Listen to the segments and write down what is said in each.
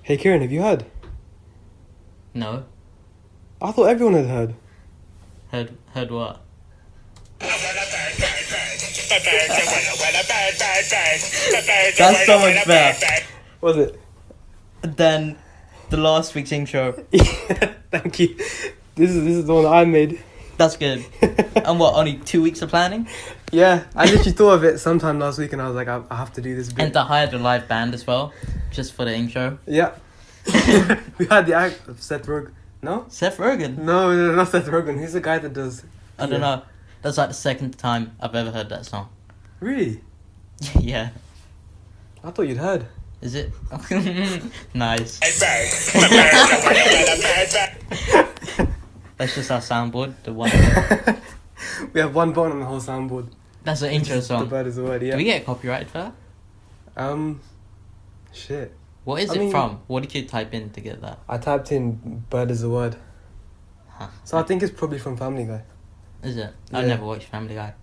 Hey Keiran, have you heard? No. I thought everyone had heard. Heard what? That's so much better Was it? than the last week's intro. Yeah, thank you. This is the one that I made. That's good. And what, only 2 weeks of planning? Yeah, I literally thought of it sometime last week and I was like, I have to do this bit. And I hired a live band as well, just for the intro. Yeah. We had the act of Seth Rogen. No? Seth Rogen? No, not Seth Rogen. He's the guy that does... I don't know. That's like the second time I've ever heard that song. Really? Yeah. I thought you'd heard. Is it? Nice. That's just our soundboard, the one. We have one button on the whole soundboard. That's the intro The song. bird is the word, yeah. Do we get copyrighted for that? Shit. What is it from? What did you type in to get that? I typed in bird is the word. Huh. So I think it's probably from Family Guy. Is it? Yeah. I've never watched Family Guy.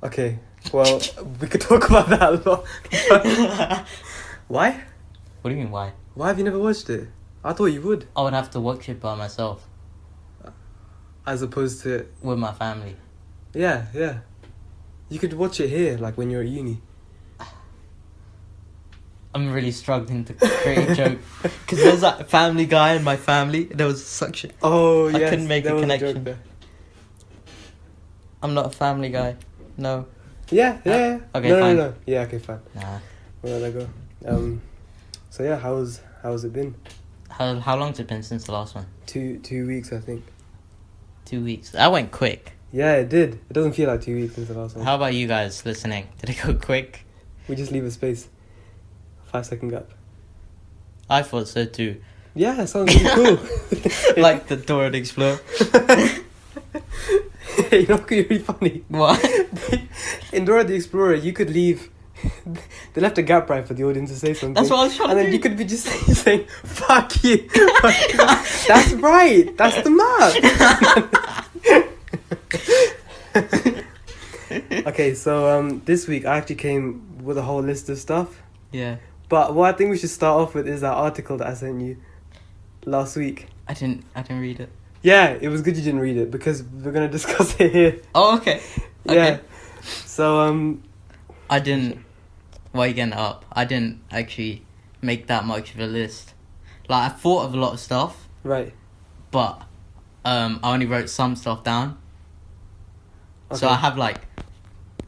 Okay, well, we could talk about that a lot. Why? What do you mean, why? Why have you never watched it? I thought you would. I would have to watch it by myself, As opposed to... with my family. Yeah. You could watch it here, like when you're at uni. I'm really struggling to create a joke. Because there's that Family Guy in my family. There was such a... Oh, I yes. couldn't make there a was connection. joke there. I'm not a Family Guy. No. Yeah. Okay, no, fine. No. Yeah, okay, fine. Nah. Where did I go? So yeah, how's it been? How long's it been since the last one? 2 weeks, I think. 2 weeks. That went quick. Yeah, it did. It doesn't feel like 2 weeks since the last one. How about you guys listening? Did it go quick? We just leave a space. 5-second gap. I thought so too. Yeah, it sounds really cool. Like the Dora the Explorer. You know, it could be really funny. What? In Dora the Explorer, you could leave... They left a gap right for the audience to say something. That's what I was trying and to then do. you could be just saying, fuck you. That's right. That's the map. Okay, so this week I actually came with a whole list of stuff. Yeah. But what I think we should start off with is that article that I sent you last week. I didn't read it. Yeah, it was good you didn't read it because we're gonna discuss it here. Oh, okay. Yeah. So I didn't. Why are you getting it up? I didn't actually make that much of a list. Like I thought of a lot of stuff, right. but I only wrote some stuff down. Okay. So I have like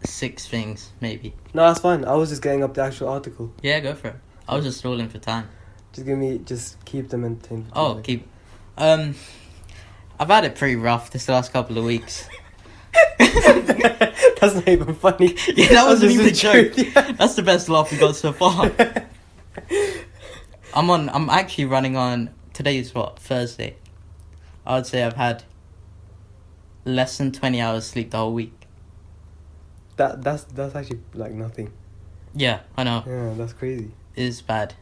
6 things maybe. No, that's fine. I was just getting up the actual article. Yeah, go for it. I was just stalling for time. Just keep them entertained. Oh, keep. I've had it pretty rough this last couple of weeks. That's not even funny. Yeah, that wasn't even a just joke. truth, yeah. That's the best laugh we got so far. I'm actually running on, today is what, Thursday. I would say I've had less than 20 hours sleep the whole week. That's actually like nothing. Yeah, I know. Yeah, that's crazy. It is bad.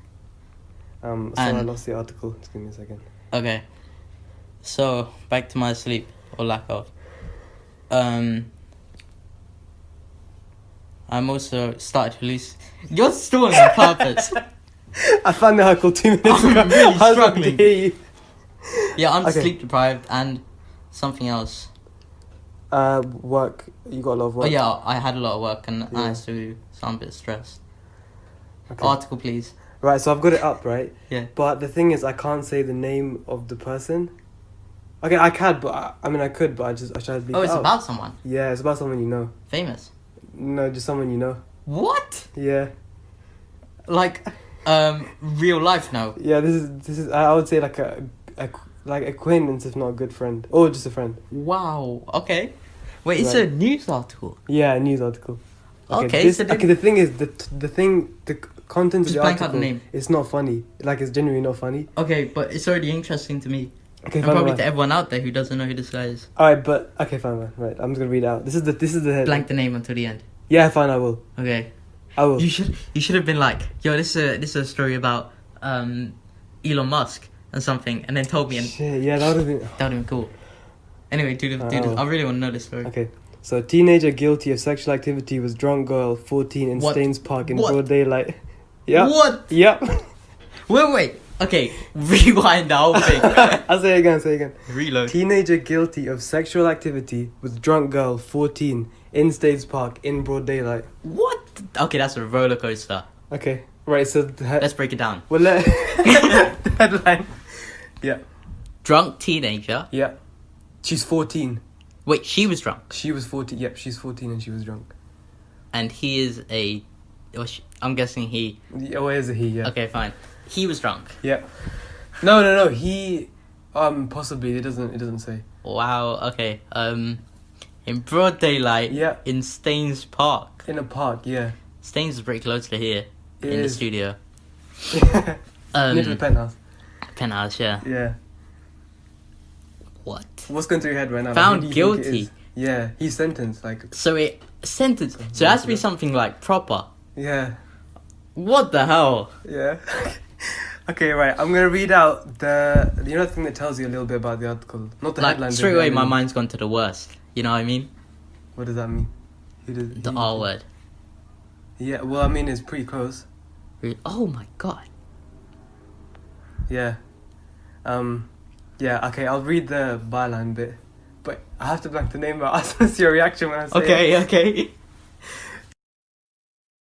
So I lost the article. Just give me a second. Okay. So, back to my sleep, or lack of. I'm also started to lose... You're stalling on purpose. I found the article 2 minutes I'm ago. really I was about to struggling. hear you. Yeah, I'm Okay. sleep deprived and something else. Work. You got a lot of work. Oh yeah, I had a lot of work and Yeah. I still sound a bit stressed. Okay. Article, please. Right, so I've got it up, right? Yeah. But the thing is, I can't say the name of the person. Okay, I can, but I could, but I tried to be. Oh, it's about someone Yeah, it's about someone you know. famous. No, just someone you know. What? Yeah. Like, real life now. Yeah, this is. I would say like a like acquaintance, if not a good friend, or just a friend. Wow. Okay. Wait, it's Right. a news article. Yeah, a news article. Okay, so the thing is the content Just of the blank out article. the name. It's not funny. Like it's genuinely not funny. Okay, but it's already interesting to me. Okay, And fine. probably fine. to everyone out there who doesn't know who this guy is. All right, but okay, fine. Right, I'm just gonna read it out. This is the head. Blank the name until the end. Yeah, fine. I will. Okay. I will. You should have been like, yo, this is a story about Elon Musk and something, and then told me, and Shit, yeah, that would have been. that would have been cool. Anyway, do this. I really want to know this story. Okay, so teenager guilty of sexual activity was drunk girl 14 in What? Staines Park in What? broad daylight. Yep. What? Yep. Wait. Okay, rewind the whole thing. I'll say it again. Reload. Teenager guilty of sexual activity with drunk girl, 14, in States Park in broad daylight. What? Okay, that's a roller coaster. Okay, right. So Let's break it down. well, the headline. Yeah, Drunk teenager. yeah. She's 14. Wait, she was drunk, She was 14. Yep, she's 14 and she was drunk. and he is a. I'm guessing he. Yeah, where is it? He? Yeah. Okay, fine. He was drunk. Yeah. No. He. Possibly. It doesn't say. Wow. Okay. In broad daylight. Yeah. In Staines Park. In a park. Yeah. Staines is pretty close to here. It in is. the studio. Near to the penthouse. Penthouse. Yeah. Yeah. What? What's going through your head right now? Found Who do you think it guilty. is? Yeah. He's sentenced. Like. So it sentence. So it has to be something like proper. Yeah. What the hell? Yeah. Okay, right. I'm gonna read out the thing that tells you a little bit about the article. Not the headline. Like but straight the away, my ending. mind's gone to the worst. You know what I mean? What does that mean? The R word. Yeah. Well, I mean, it's pretty close. Oh my god. Yeah. Yeah. Okay. I'll read the byline bit, but I have to blank the name out. I just want to see your reaction when I say it. Okay.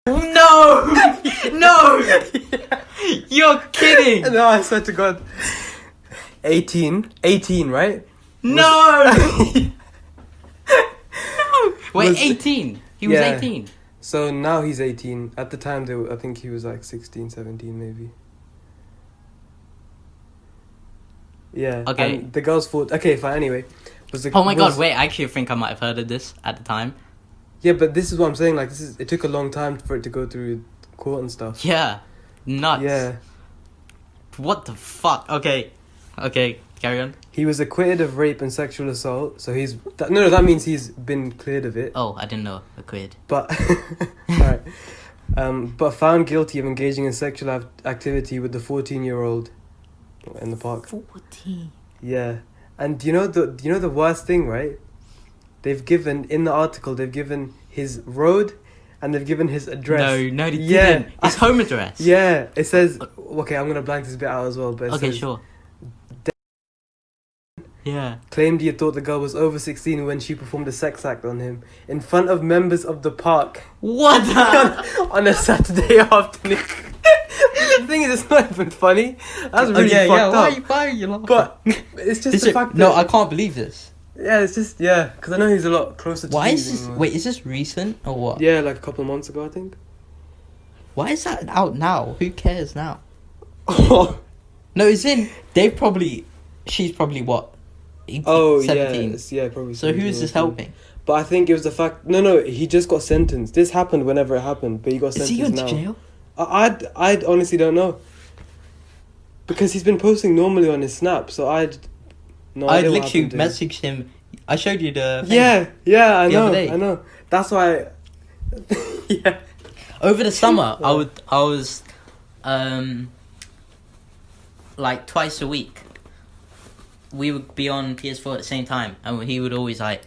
No! No! You're kidding! No, I swear to God. 18, right? No! No! Wait, Was- 18. He was Yeah. 18. So now he's 18. At the time, I think he was like 16, 17 maybe. Yeah. Okay. And the girl's fault. Okay, fine. Anyway. Oh my god, wait, I actually think I might have heard of this at the time. Yeah, but this is what I'm saying. Like, it took a long time for it to go through court and stuff. Yeah. Nuts. Yeah. What the fuck? Okay, carry on. He was acquitted of rape and sexual assault. So that means he's been cleared of it. Oh, I didn't know. A quid. But alright. But found guilty of engaging in sexual activity with the 14-year-old in the park. 14. Yeah. And do you know the worst thing, right? They've given his road and they've given his address. No, they didn't. His home address. Yeah, it says okay, I'm gonna blank this bit out as well, but it Okay, says, sure. Yeah. claimed he had thought the girl was over 16 when she performed a sex act on him in front of members of the park What the? on a Saturday afternoon. The thing is, it's not even funny. That's really fucked up. Why are you laughing? But it's just the fact that... No, I can't believe this. Yeah, it's just... Yeah, because I know he's a lot closer to Why me is than this? he was. Wait, is this recent or what? Yeah, like a couple of months ago, I think. Why is that out now? Who cares now? Oh, No, it's in. She's probably what? 18, oh 17. yeah, probably. So who is 17, this 18. helping? But I think it was the fact... No, he just got sentenced. This happened whenever it happened, but he got Is sentenced he going now. to jail? I honestly don't know. Because he's been posting normally on his Snap, so I'd literally happened to him. messaged him. I showed you the thing. Yeah, I The know, other day. I know. That's why. Yeah. Over the summer, Yeah. I was, like twice a week. We would be on PS4 at the same time, and he would always like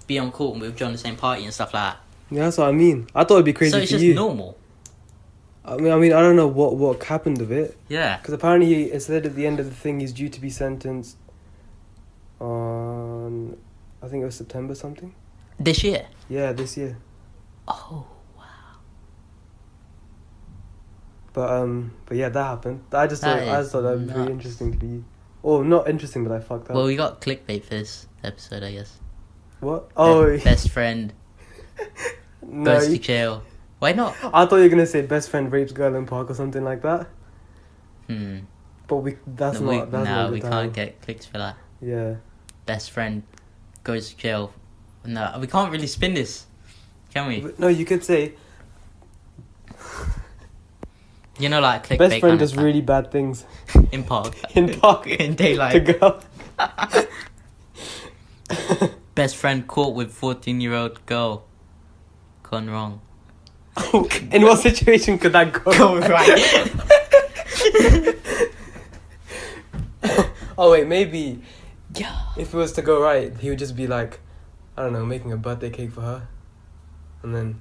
be on call, and we would join the same party and stuff like that. Yeah, that's what I mean. I thought it'd be crazy So it's for just you. normal. I mean, I don't know what happened of it. Yeah. Because apparently, it said at the end of the thing, he's due to be sentenced on, I think it was September something. This year. Yeah, this year. Oh. But yeah, that happened. I just thought that would be pretty nuts. interesting for you. Oh, not interesting, but I fucked up. Well, we got clickbait for this episode, I guess. What? Oh, Best friend no. goes to jail. Why not? I thought you were gonna say best friend rapes girl in park or something like that. But that's No, not the we time. can't get clicks for that. Yeah. Best friend goes to jail. No, we can't really spin this, can we? But no, you could say You know, like clickbait. best friend kind does of stuff. really bad things In park. in park In to daylight. girl. Best friend caught with 14-year-old girl. Gone wrong. In what situation could that go? Go right. Oh wait, maybe Yeah. if it was to go right, he would just be like, I don't know, making a birthday cake for her, and then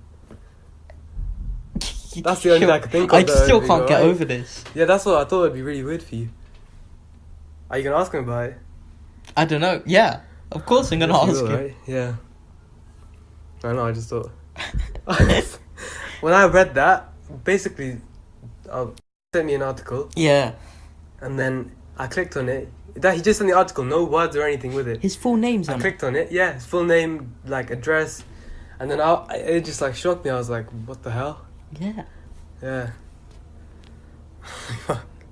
That's the only thing I could think of. I still though, can't get right? over this. Yeah, that's what I thought would be really weird for you. Are you gonna ask him about it? I don't know. Yeah, of course I'm gonna Yes, you ask will, him. right? Yeah. I know. I just thought. When I read that, basically, sent me an article, Yeah. and then I clicked on it. That he just sent the article, no words or anything with it. His full name's I on it. clicked on it. Yeah, his full name, like address, and then it just like shocked me. I was like, what the hell? Yeah. Yeah.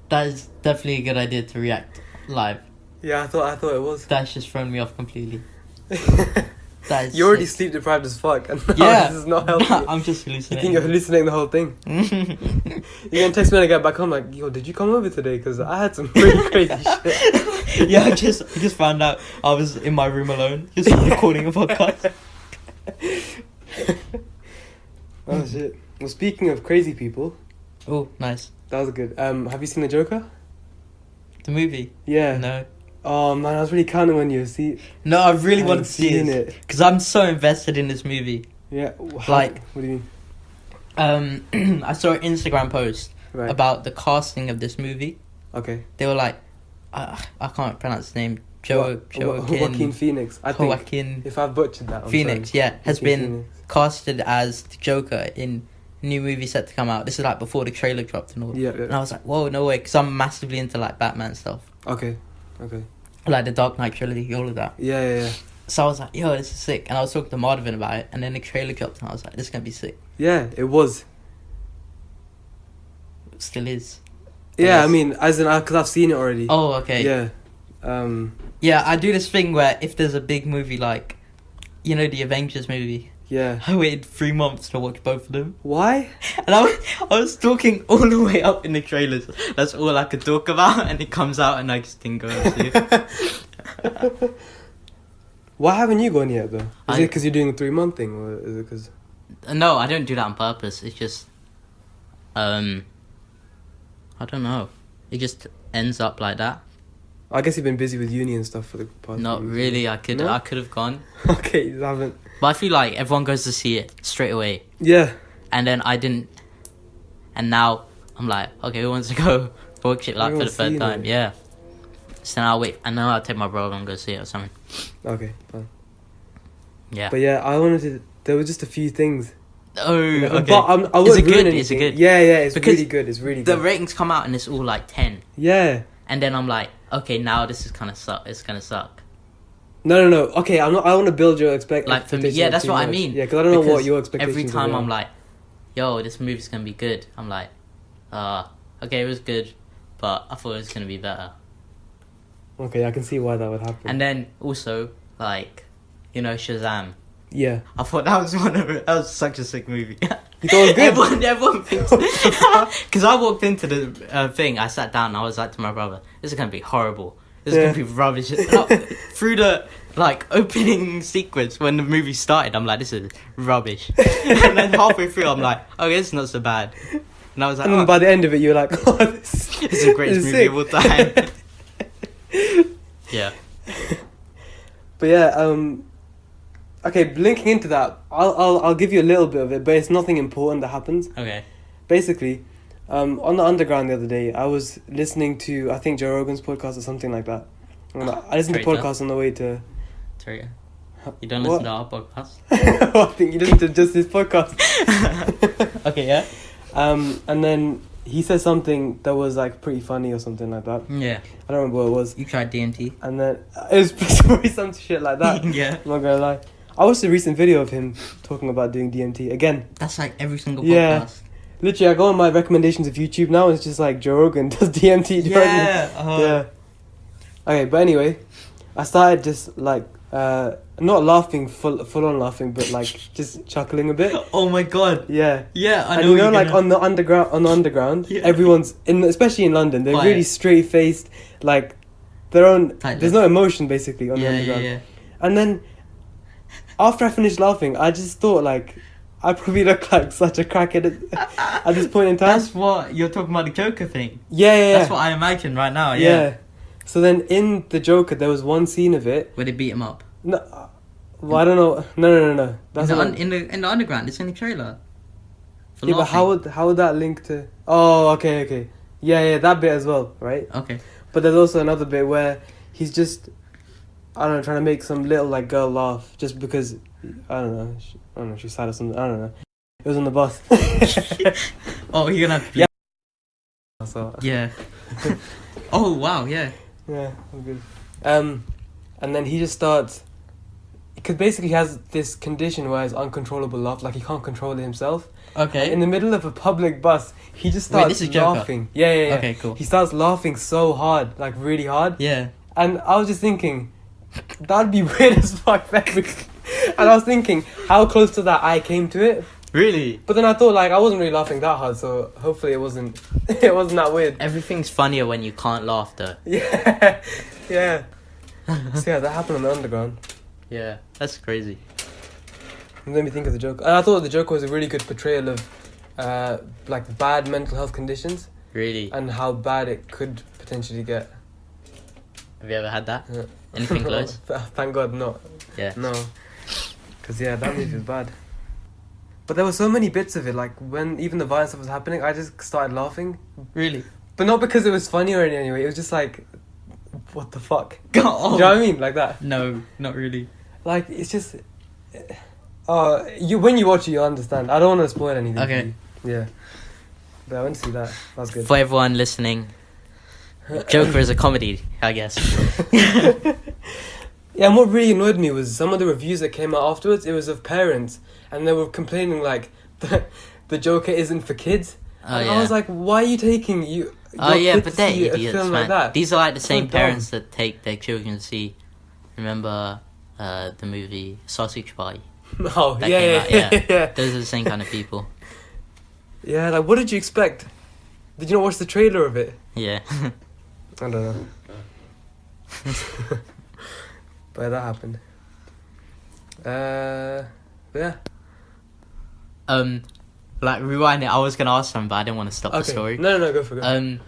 That is definitely a good idea to react live. Yeah, I thought it was. That's just thrown me off completely. That is You're already sick. sleep deprived as fuck, and now Yeah. this is not helping. you. I'm just You hallucinating. think you're hallucinating the whole thing? You're gonna text me when I get back home, like, yo, did you come over today? Because I had some pretty crazy shit. Yeah, I just found out I was in my room alone, just recording a podcast. Oh shit. Well, speaking of crazy people, Oh, nice. that was good. Have you seen the Joker? The movie? Yeah. No. Oh man, I was really counting on you. See, No, I really I wanted haven't to see seen it it. because I'm so invested in this movie. Yeah. Like- what do you mean? I saw an Instagram post Right. about the casting of this movie. Okay. They were like, I can't pronounce his name. Joaquin Phoenix. I think Joaquin if I've butchered that, I'm Phoenix, sorry. yeah, has Joaquin been Phoenix. casted as the Joker in a new movie set to come out. This is like before the trailer dropped and all. Yeah. And I was like, whoa, no way, because I'm massively into like Batman stuff, Okay. Okay. like the Dark Knight trilogy, all of that. Yeah. So I was like, yo, this is sick. And I was talking to Marvin about it, and then the trailer dropped, and I was like, this is gonna be sick. Yeah, it was. It still is. Yeah, Yes. I mean, as in, because I've seen it already. Oh, okay. Yeah. Yeah, I do this thing where if there's a big movie like, you know, the Avengers movie, Yeah. I waited 3 months to watch both of them. Why? And I was talking all the way up in the trailers. That's all I could talk about, and it comes out and I just didn't go and see it. Why haven't you gone yet, though? Is I- it because you're doing a 3-month thing, or is it because... No, I don't do that on purpose. It's just, I don't know. It just ends up like that. I guess you've been busy with uni and stuff for the past Not few weeks. really. I No? could have gone, Okay, you haven't. but I feel like everyone goes to see it straight away, Yeah. and then I didn't. And now I'm like, okay, who wants to go watch it like for the Everyone's third seen time? it. Yeah. So now I'll wait, and then I'll take my brother and go see it or something. Okay, fine. Yeah. But yeah, I wanted to... There were just a few things. Oh, okay. But I Is wouldn't it good? ruin Is it anything. good? Yeah, it's Because really good. It's really The good. ratings come out and it's all like 10, Yeah. and then I'm like, okay, now this is kind of suck. It's gonna suck. No. Okay, I want to build your Like for me, expectations yeah, up that's too what I much. mean. Yeah, because I don't know what Because your expectations every time are. I'm like, yo, this movie's gonna be good. I'm like, okay, it was good, but I thought it was gonna be better. Okay, I can see why that would happen. And then also like, you know, Shazam. Yeah. I thought that was such a sick movie. You thought it was good? Everyone thinks because I walked into the thing. I sat down and I was like to my brother, "This is gonna be horrible. This is Yeah. gonna be rubbish." Through the like opening sequence when the movie started, I'm like, "This is rubbish." And then halfway through, I'm like, "Okay, it's not so bad." And I was like, And then "Oh, by the end of it, you're like, oh, this it's the greatest is movie sick. of all time." Yeah. But yeah, okay, linking into that, I'll give you a little bit of it, but it's nothing important that happens. Okay. Basically, on the Underground the other day, I was listening to, I think, Joe Rogan's podcast or something like that. And I listened to Traitor. podcasts on the way to... Sorry. You don't What? listen to our podcast? I think you listened to just his podcast. Okay. Yeah. And then he said something that was like pretty funny or something like that. Yeah. I don't remember what it was. You tried DMT. And then it was probably some shit like that. Yeah. I'm not gonna lie. I watched a recent video of him talking about doing DMT again. That's like every single Yeah. podcast. Literally, I go on my recommendations of YouTube now, and it's just like Joe Rogan does DMT. Do you know what I mean? Yeah. Yeah. Okay, but anyway, I started just like not laughing full on laughing, but like just chuckling a bit. Oh my god. Yeah. Yeah, I And know. you know, you're like gonna- on the underground, Yeah. everyone's especially in London, they're Quiet. really straight faced, like their own. Tight There's lips. no emotion basically on the Yeah, yeah, underground. yeah. And then after I finished laughing, I just thought like I probably look like such a crackhead at this point in time. That's what you're talking about, the Joker thing. Yeah. That's what I imagine right now. Yeah. Yeah. So then in the Joker, there was one scene of it. Where they beat him up. No, well, I don't know. No. That's in, not. the in the underground. It's in the trailer. For Yeah, but laughing. how would that link to? Oh, okay. Yeah, that bit as well, right? Okay. But there's also another bit where he's just, I don't know, trying to make some little like girl laugh just because, I don't know, she's sad or something. I don't know. It was on the bus. Oh, you're gonna have to be. Yeah. So, Yeah. Oh wow, yeah. yeah, I'm good. And then he just starts, because basically he has this condition where it's uncontrollable laugh, like he can't control it himself. Okay. In the middle of a public bus, he just Wait, starts this is Joker? laughing. Yeah. Okay, cool. He starts laughing so hard, like really hard. Yeah. And I was just thinking, that'd be weird as fuck. And I was thinking, how close to that I came to it. Really? But then I thought, like, I wasn't really laughing that hard, so hopefully it wasn't that weird. Everything's funnier when you can't laugh, though. Yeah. So yeah, that happened on the underground. Yeah, that's crazy. It made me think of the joke. And I thought the joke was a really good portrayal of, like, bad mental health conditions Really? and how bad it could potentially get. Have you ever had that? Yeah. Anything close? Thank God, not. Yeah. No. Because, yeah, that movie was bad. But there were so many bits of it, like, when even the violence stuff was happening, I just started laughing. Really? But not because it was funny or anything, it was just like, what the fuck? Oh. Do you know what I mean? Like that. No, not really. Like, it's just... when you watch it, you'll understand. I don't want to spoil anything. Okay. For you. Yeah. But I went to see that. That was good. For everyone listening, Joker is a comedy, I guess. Yeah, and what really annoyed me was some of the reviews that came out afterwards, it was of parents, and they were complaining, like, the Joker isn't for kids. Oh, And yeah. I was like, why are you taking your Yeah, kid but to they're see idiots, a film man. like that? These are like the So same dumb. parents that take their children to see. Remember the movie Sausage Party? Oh, That yeah, came yeah, out, yeah. yeah. Those are the same kind of people. Yeah, like, what did you expect? Did you not watch the trailer of it? Yeah. I don't know. But that happened. Yeah. Like rewind it. I was gonna ask something, but I didn't want to stop the Okay. story. No, go for it.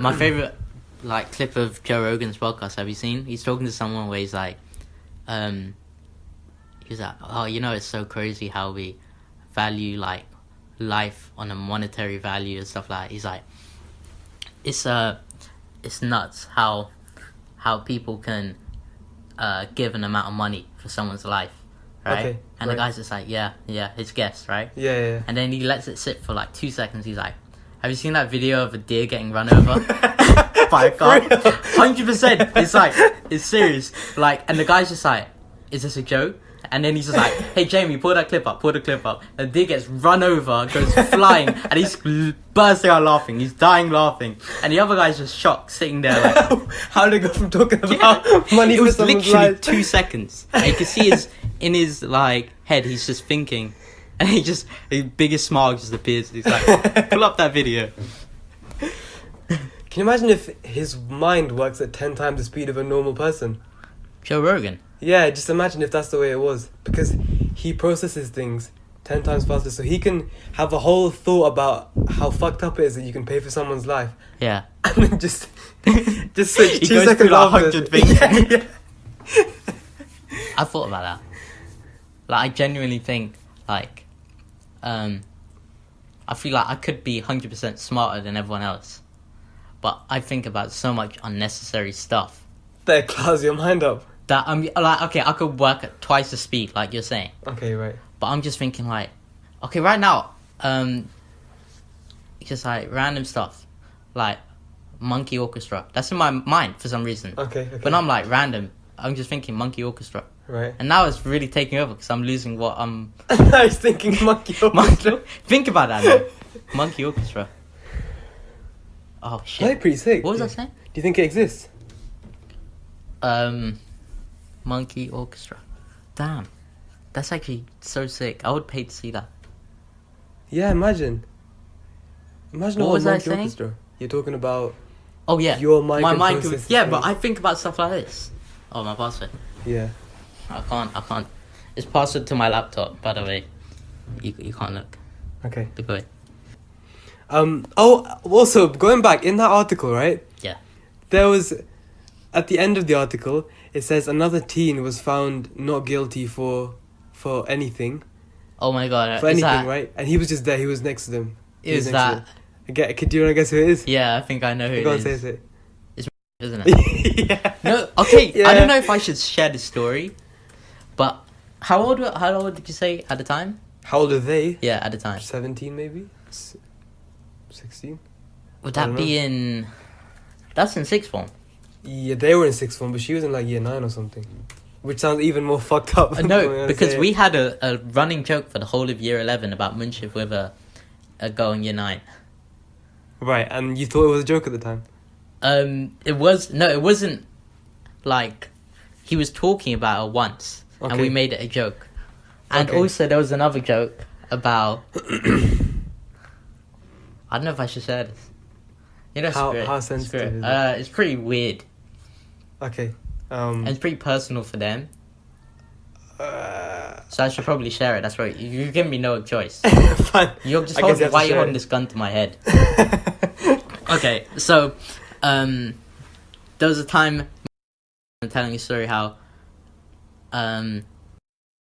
My favorite like clip of Joe Rogan's podcast. Have you seen? He's talking to someone where he's like, he's like, oh, you know, it's so crazy how we value like life on a monetary value and stuff like that. He's like, it's nuts how people can give an amount of money for someone's life, right? Okay, and right. the guy's just like, yeah, his guess, right? Yeah. And then he lets it sit for like 2 seconds. He's like, have you seen that video of a deer getting run over by a car? 100%. It's like, it's serious. Like, and the guy's just like, is this a joke? And then he's just like, hey Jamie, pull the clip up. And the deer gets run over, goes flying, and he's bursting out laughing. He's dying laughing. And the other guy's just shocked, sitting there like... How did they go from talking about money It to was someone's literally life? 2 seconds. And you can see in his like head, he's just thinking. And his biggest smile just appears. He's like, pull up that video. Can you imagine if his mind works at 10 times the speed of a normal person? Joe Rogan. Yeah, just imagine if that's the way it was. Because he processes things 10 times faster. So he can have a whole thought about how fucked up it is that you can pay for someone's life. Yeah. And then just switch He 2 goes seconds through like after. 100 things. Yeah. I thought about that. Like, I genuinely think, like, I feel like I could be 100% smarter than everyone else. But I think about so much unnecessary stuff. That clouds your mind up. That I'm like, okay, I could work at twice the speed, like you're saying. Okay, right. But I'm just thinking like, okay, right now, just like random stuff, like Monkey Orchestra. That's in my mind for some reason. Okay. When I'm like random, I'm just thinking Monkey Orchestra. Right. And now it's really taking over because I'm losing what I'm... I was thinking Monkey Orchestra. Think about that now. Monkey Orchestra. Oh shit. That's pretty sick. What was do I saying? Do you think it exists? Monkey Orchestra. Damn. That's actually so sick. I would pay to see that. Yeah, imagine. Imagine What all was I Monkey saying? Orchestra. You're talking about... Oh yeah. Your mind My can mind process yeah, things. but I think about stuff like this. Oh, my password. Yeah. I can't. It's password to my laptop, by the way. You can't look. Okay. Look away. Also, going back, in that article, right? Yeah. There was... At the end of the article, it says another teen was found not guilty for anything. Oh my god. for is anything, that, right? And he was just there. He was next to them. He was Is next to that... them. Do you want to guess who it is? Yeah, I think I know who Go on, it is. say it. Isn't it? Yeah. No, okay. Yeah. I don't know if I should share the story, but how old did you say at the time? How old are they? Yeah, at the time. 17 maybe? 16? Would I that don't be in... That's in sixth form. Yeah, they were in sixth form, but she was in like year 9 or something. Which sounds even more fucked up. No, because we had a running joke for the whole of year 11 about Munchif with a girl in year 9. Right, and you thought it was a joke at the time? It wasn't like he was talking about her once and we made it a joke. And also there was another joke about I don't know if I should share this. You know, how sensitive is it? It's pretty weird. Okay. And it's pretty personal for them. So I should probably share it. That's right. You give me no choice. Fine. You're just I guess you have to why are you share holding it. this gun to my head? Okay, so there was a time I'm telling a story how I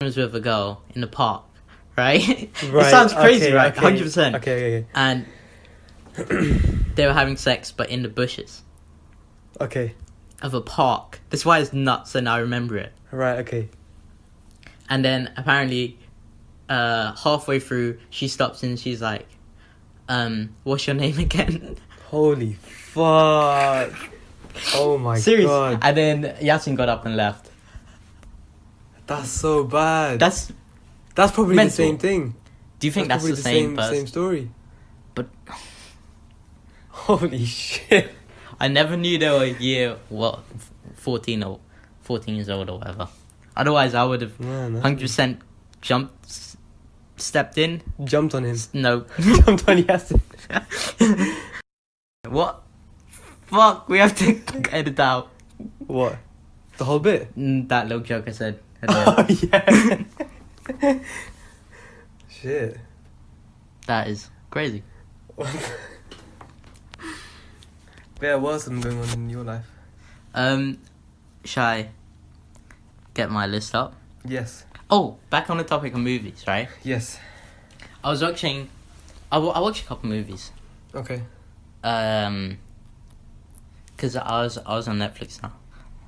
was with a girl in the park, right? It sounds crazy, right? 100%. Okay. And they were having sex, but in the bushes Okay. of a park. That's why it's nuts, and I remember it. Right, okay. And then apparently, halfway through, she stops and she's like, "What's your name again?" Holy fuck. Oh my Serious. god. And then Yasin got up and left. That's so bad. That's probably mental. the same thing. Do you think that's probably the same person? Same story. But Holy shit. I never knew they were 14 years old or whatever. Otherwise, I would have Man, 100% stepped in. jumped on him. No. Jumped on Yasin. What? Fuck, we have to edit out What? The whole bit? that little joke I said. Oh yeah. Shit. That is crazy. Yeah, what else has been going on in your life? Shall I get my list up? Yes. Oh, back on the topic of movies, right? Yes. I was watching... I watched a couple movies. Okay. Because I was on Netflix now.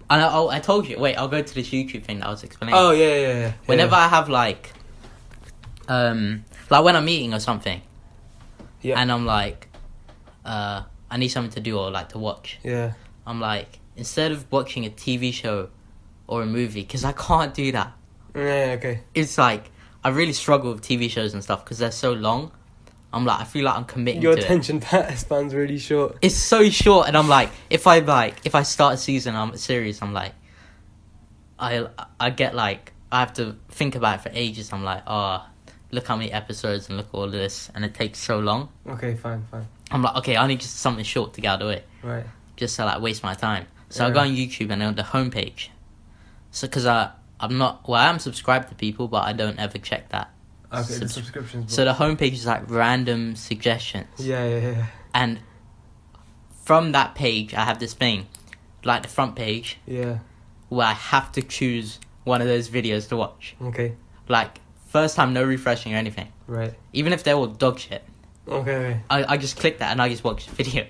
And I told you... Wait, I'll go to this YouTube thing that I was explaining. Oh, yeah. Whenever I have, like when I'm eating or something, Yeah. and I'm like, I need something to do or, like, to watch. Yeah. I'm like, instead of watching a TV show or a movie, because I can't do that. Yeah, okay. It's like, I really struggle with TV shows and stuff because they're so long. I'm like, I feel like I'm committing Your to it. attention span's really short. It's so short, and I'm like, if I start a season, I'm serious. I'm like, I get like, I have to think about it for ages. I'm like, oh, look how many episodes and look at all of this, and it takes so long. Okay, fine. I'm like, okay, I need just something short to get out of the way, Right. just to like waste my time. So I Yeah. go on YouTube and on the homepage. So because I'm not, well, I am subscribed to people, but I don't ever check that. Okay, the subscriptions. So the homepage is like random suggestions. Yeah. And from that page, I have this thing, like the front page, Yeah. where I have to choose one of those videos to watch. Okay. Like, first time, no refreshing or anything. Right. Even if they're all dog shit. Okay. I just click that and I just watch the video.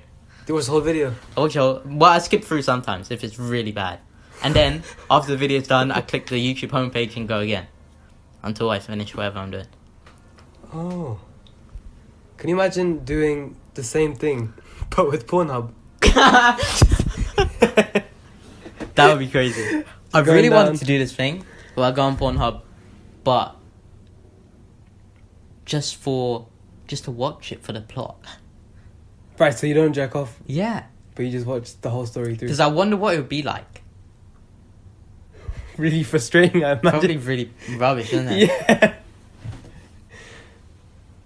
There was the whole video. I skip through sometimes if it's really bad. And then, after the video's done, I click the YouTube homepage and go again. Until I finish whatever I'm doing. Oh. Can you imagine doing the same thing, but with Pornhub? That would be crazy. I Going really down. wanted to do this thing where I go on Pornhub, but just to watch it for the plot. Right, so you don't jack off, Yeah. but you just watch the whole story through. Because I wonder what it would be like. Really frustrating, I imagine. Probably really rubbish, isn't it? Yeah.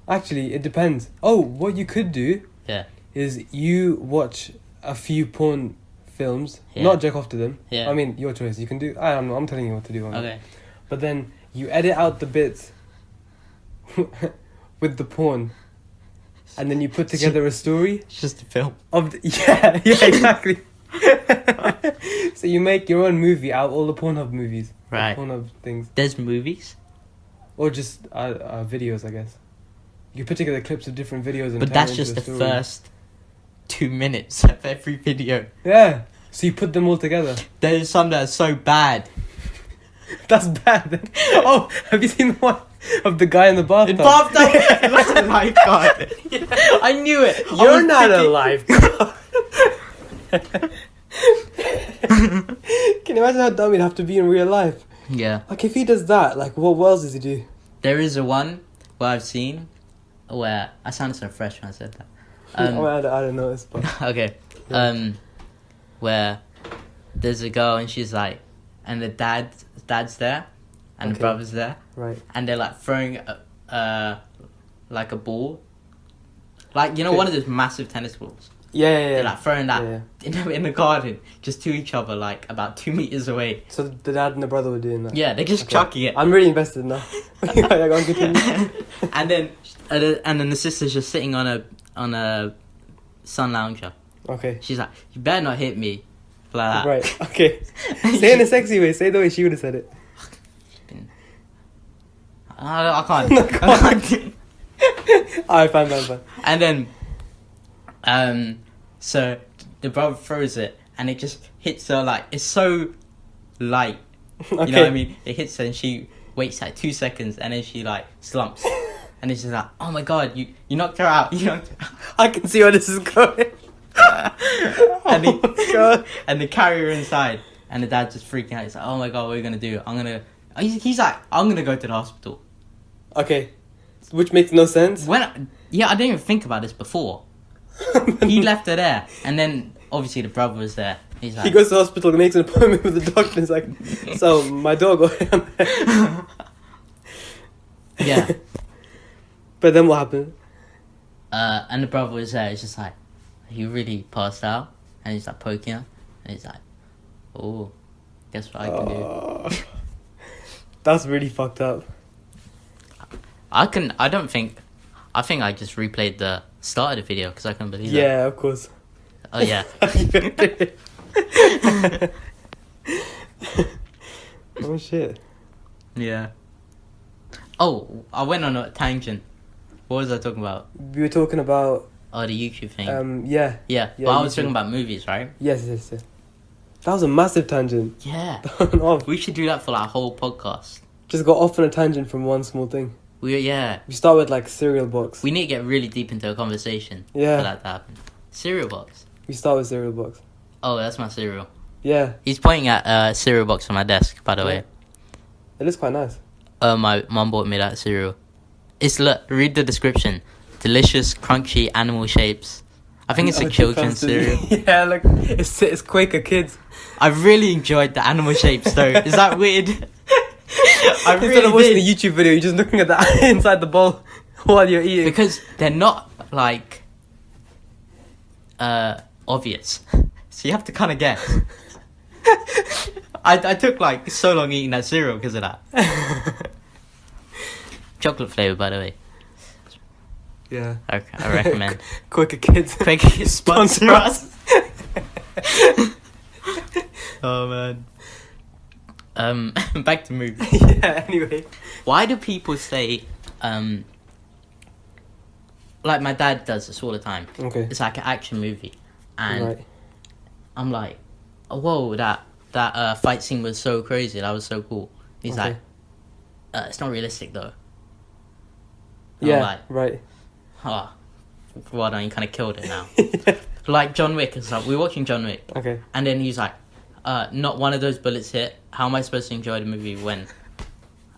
Actually, it depends. Oh, what you could do Yeah. is you watch a few porn films, Yeah. not jack off to them. Yeah. I mean, your choice. You can do. I don't know. I'm telling you what to do. Okay. But then you edit out the bits with the porn, and then you put together a story It's just a film. of the, yeah, exactly. So you make your own movie out of all the Pornhub movies, Right. Pornhub things. There's movies? Or just videos, I guess. You put together clips of different videos and But turn it that's into just a the story. first 2 minutes of every video. Yeah. So you put them all together. There's some that are so bad. That's bad. Oh, have you seen the one of the guy in the bathtub? In bathtub, like a lifeguard. I knew it. I You're was not a thinking- lifeguard. Can you imagine how dumb he'd have to be in real life? Yeah. Like, if he does that, like, what else does he do? There is a one where I've seen where I sounded so fresh when I said that. I don't know this, but Okay. Where there's a girl and she's like, and the dad's there, and the Okay. brother's there, right. and they're like throwing like a ball, like, you know, one of those massive tennis balls. Yeah. They're like throwing that Yeah. in the garden, just to each other, like about 2 meters away. So the dad and the brother were doing that. Yeah, they're just Okay. chucking it. I'm really invested now. Yeah, go on, continue. and then the sister's just sitting on a sun lounger. Okay. She's like, "You better not hit me," like that. Right. Okay. Say it in a sexy way. Say it the way she would have said it. I can't. No, I can't. Alright, fine. And then, so the brother throws it, and it just hits her, like, it's so light. Okay. You know what I mean? It hits her, and she waits like 2 seconds, and then she like slumps, and it's just like, "Oh my god, you knocked her out! You knocked her out." I can see where this is going. and Oh my god. and they carry her inside, and the dad's just freaking out. He's like, "Oh my god, what are you gonna do? He's like, I'm gonna go to the hospital." Okay. Which makes no sense. I didn't even think about this before. He left her there, and then obviously the brother was there. He's like, He goes to the hospital and makes an appointment with the doctor and is like, "So, my dog got hit on the head." yeah. But then what happened? And the brother was there. He's just like, "You really passed out?" And he's like poking her, and he's like, "Oh, guess what I can do?" That's really fucked up. I think I just replayed the start of the video because I couldn't believe it. Yeah, of course. Oh yeah. Oh shit. Yeah. Oh, I went on a tangent. What was I talking about? We were talking about Oh, the YouTube thing. yeah. Yeah, yeah, but I was YouTube. talking about movies, right? Yes. That was a massive tangent. Yeah. On off. We should do that for like a whole podcast. Just got off on a tangent from one small thing. We start with like cereal box. We need to get really deep into a conversation Yeah. for that to happen. Cereal box. We start with cereal box. Oh, that's my cereal. Yeah. He's pointing at cereal box on my desk, by the way. It looks quite nice. My mum bought me that cereal. Read the description. Delicious, crunchy animal shapes. I think it's a children's cereal. Yeah, like it's Quaker Kids. I really enjoyed the animal shapes though. Is that weird? I Instead of watching did. the YouTube video, you're just looking at the inside the bowl while you're eating. Because they're not like obvious. So you have to kind of guess. I took like so long eating that cereal because of that. Chocolate flavour, by the way. Yeah. Okay, I recommend. Quaker Kids. Quick, sponsor us. Oh man. Back to movies. Yeah, anyway. Why do people say, like my dad does this all the time. Okay. It's like an action movie, and Right. I'm like, oh, whoa, that fight scene was so crazy. That was so cool. He's Okay. like, it's not realistic though. And I'm Yeah, like, right. oh, well done, you kind of killed it now. Like John Wick and stuff. We were watching John Wick, Okay. and then he's like, not one of those bullets hit. How am I supposed to enjoy the movie when?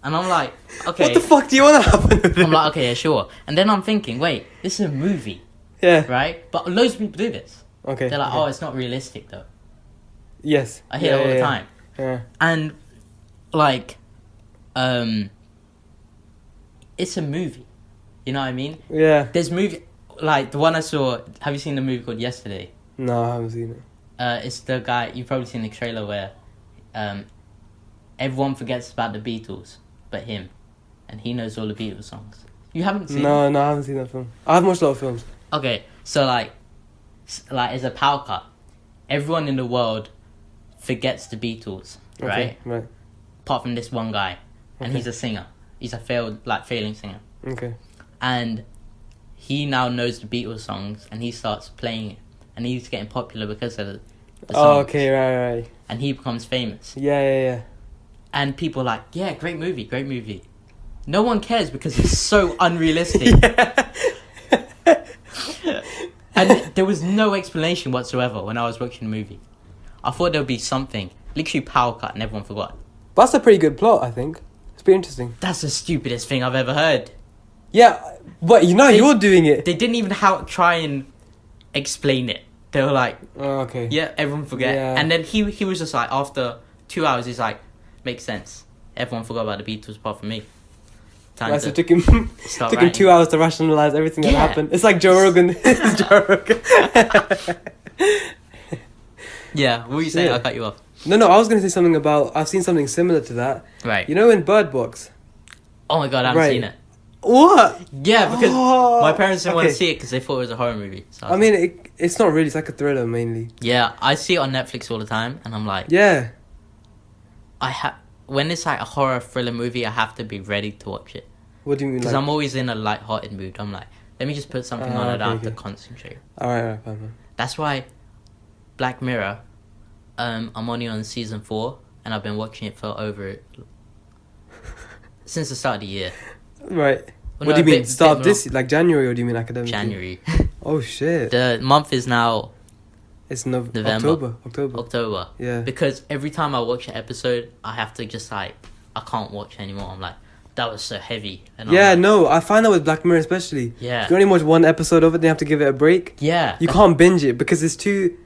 And I'm like, okay. What the fuck do you want to happen with I'm like, okay, yeah, sure. And then I'm thinking, wait, this is a movie, Yeah. right? But loads of people do this. Okay. They're like, okay. oh, it's not realistic though. Yes. I hear it all the time. Yeah. And like, it's a movie. You know what I mean? Yeah. There's movie like the one I saw. Have you seen the movie called Yesterday? No, I haven't seen it. It's the guy you've probably seen the trailer where, everyone forgets about the Beatles, but him, and he knows all the Beatles songs. You haven't seen? No, I haven't seen that film. I haven't watched a lot of films. Okay, so like as a power cut, everyone in the world forgets the Beatles, right? Okay, right. Apart from this one guy, and Okay. he's a singer, He's a failing singer, Okay. and he now knows the Beatles songs, and he starts playing it, and he's getting popular because of the songs. Oh, okay, right. And he becomes famous, Yeah. and people are like, yeah, great movie. No one cares because it's so unrealistic. And there was no explanation whatsoever when I was watching the movie. I thought there would be something. Literally power cut and everyone forgot. But that's a pretty good plot, I think. It's pretty interesting. That's the stupidest thing I've ever heard. Yeah, but you're doing it. They didn't even try and explain it. They were like, Oh, okay. yeah, everyone forget. Yeah. And then he was just like, after 2 hours, he's like, makes sense. Everyone forgot about the Beatles apart from me. Right, so it took him start took him writing. 2 hours to rationalize everything that Yeah. happened. It's like Joe Rogan. It's Joe Rogan. Yeah, what were you saying? Yeah. I cut you off. No, I was going to say something about... I've seen something similar to that. Right. You know in Bird Box? Oh my god, I haven't Right. seen it. What? Yeah, because Oh, my parents didn't want to okay. see it because they thought it was a horror movie. So I mean, it's not really. It's like a thriller, mainly. yeah, I see it on Netflix all the time, and I'm like, Yeah. when it's like a horror thriller movie, I have to be ready to watch it What do you mean? because Like... I'm always in a light-hearted mood. I'm like, let me just put something on. I don't have to okay. concentrate. Alright, fine. That's why Black Mirror. I'm only on season 4, and I've been watching it for over since the start of the year. Right. Well, What do no, you mean? bit Start of more- this, like January, or do you mean academic? year? January. Oh shit! The month is now It's November. October. October. Yeah. Because every time I watch an episode, I have to just like, I can't watch anymore. I'm like, that was so heavy. And Yeah, I'm like, no, I find that with Black Mirror especially. Yeah. If you only watch one episode of it, then you have to give it a break. Yeah. You can't binge it because there's too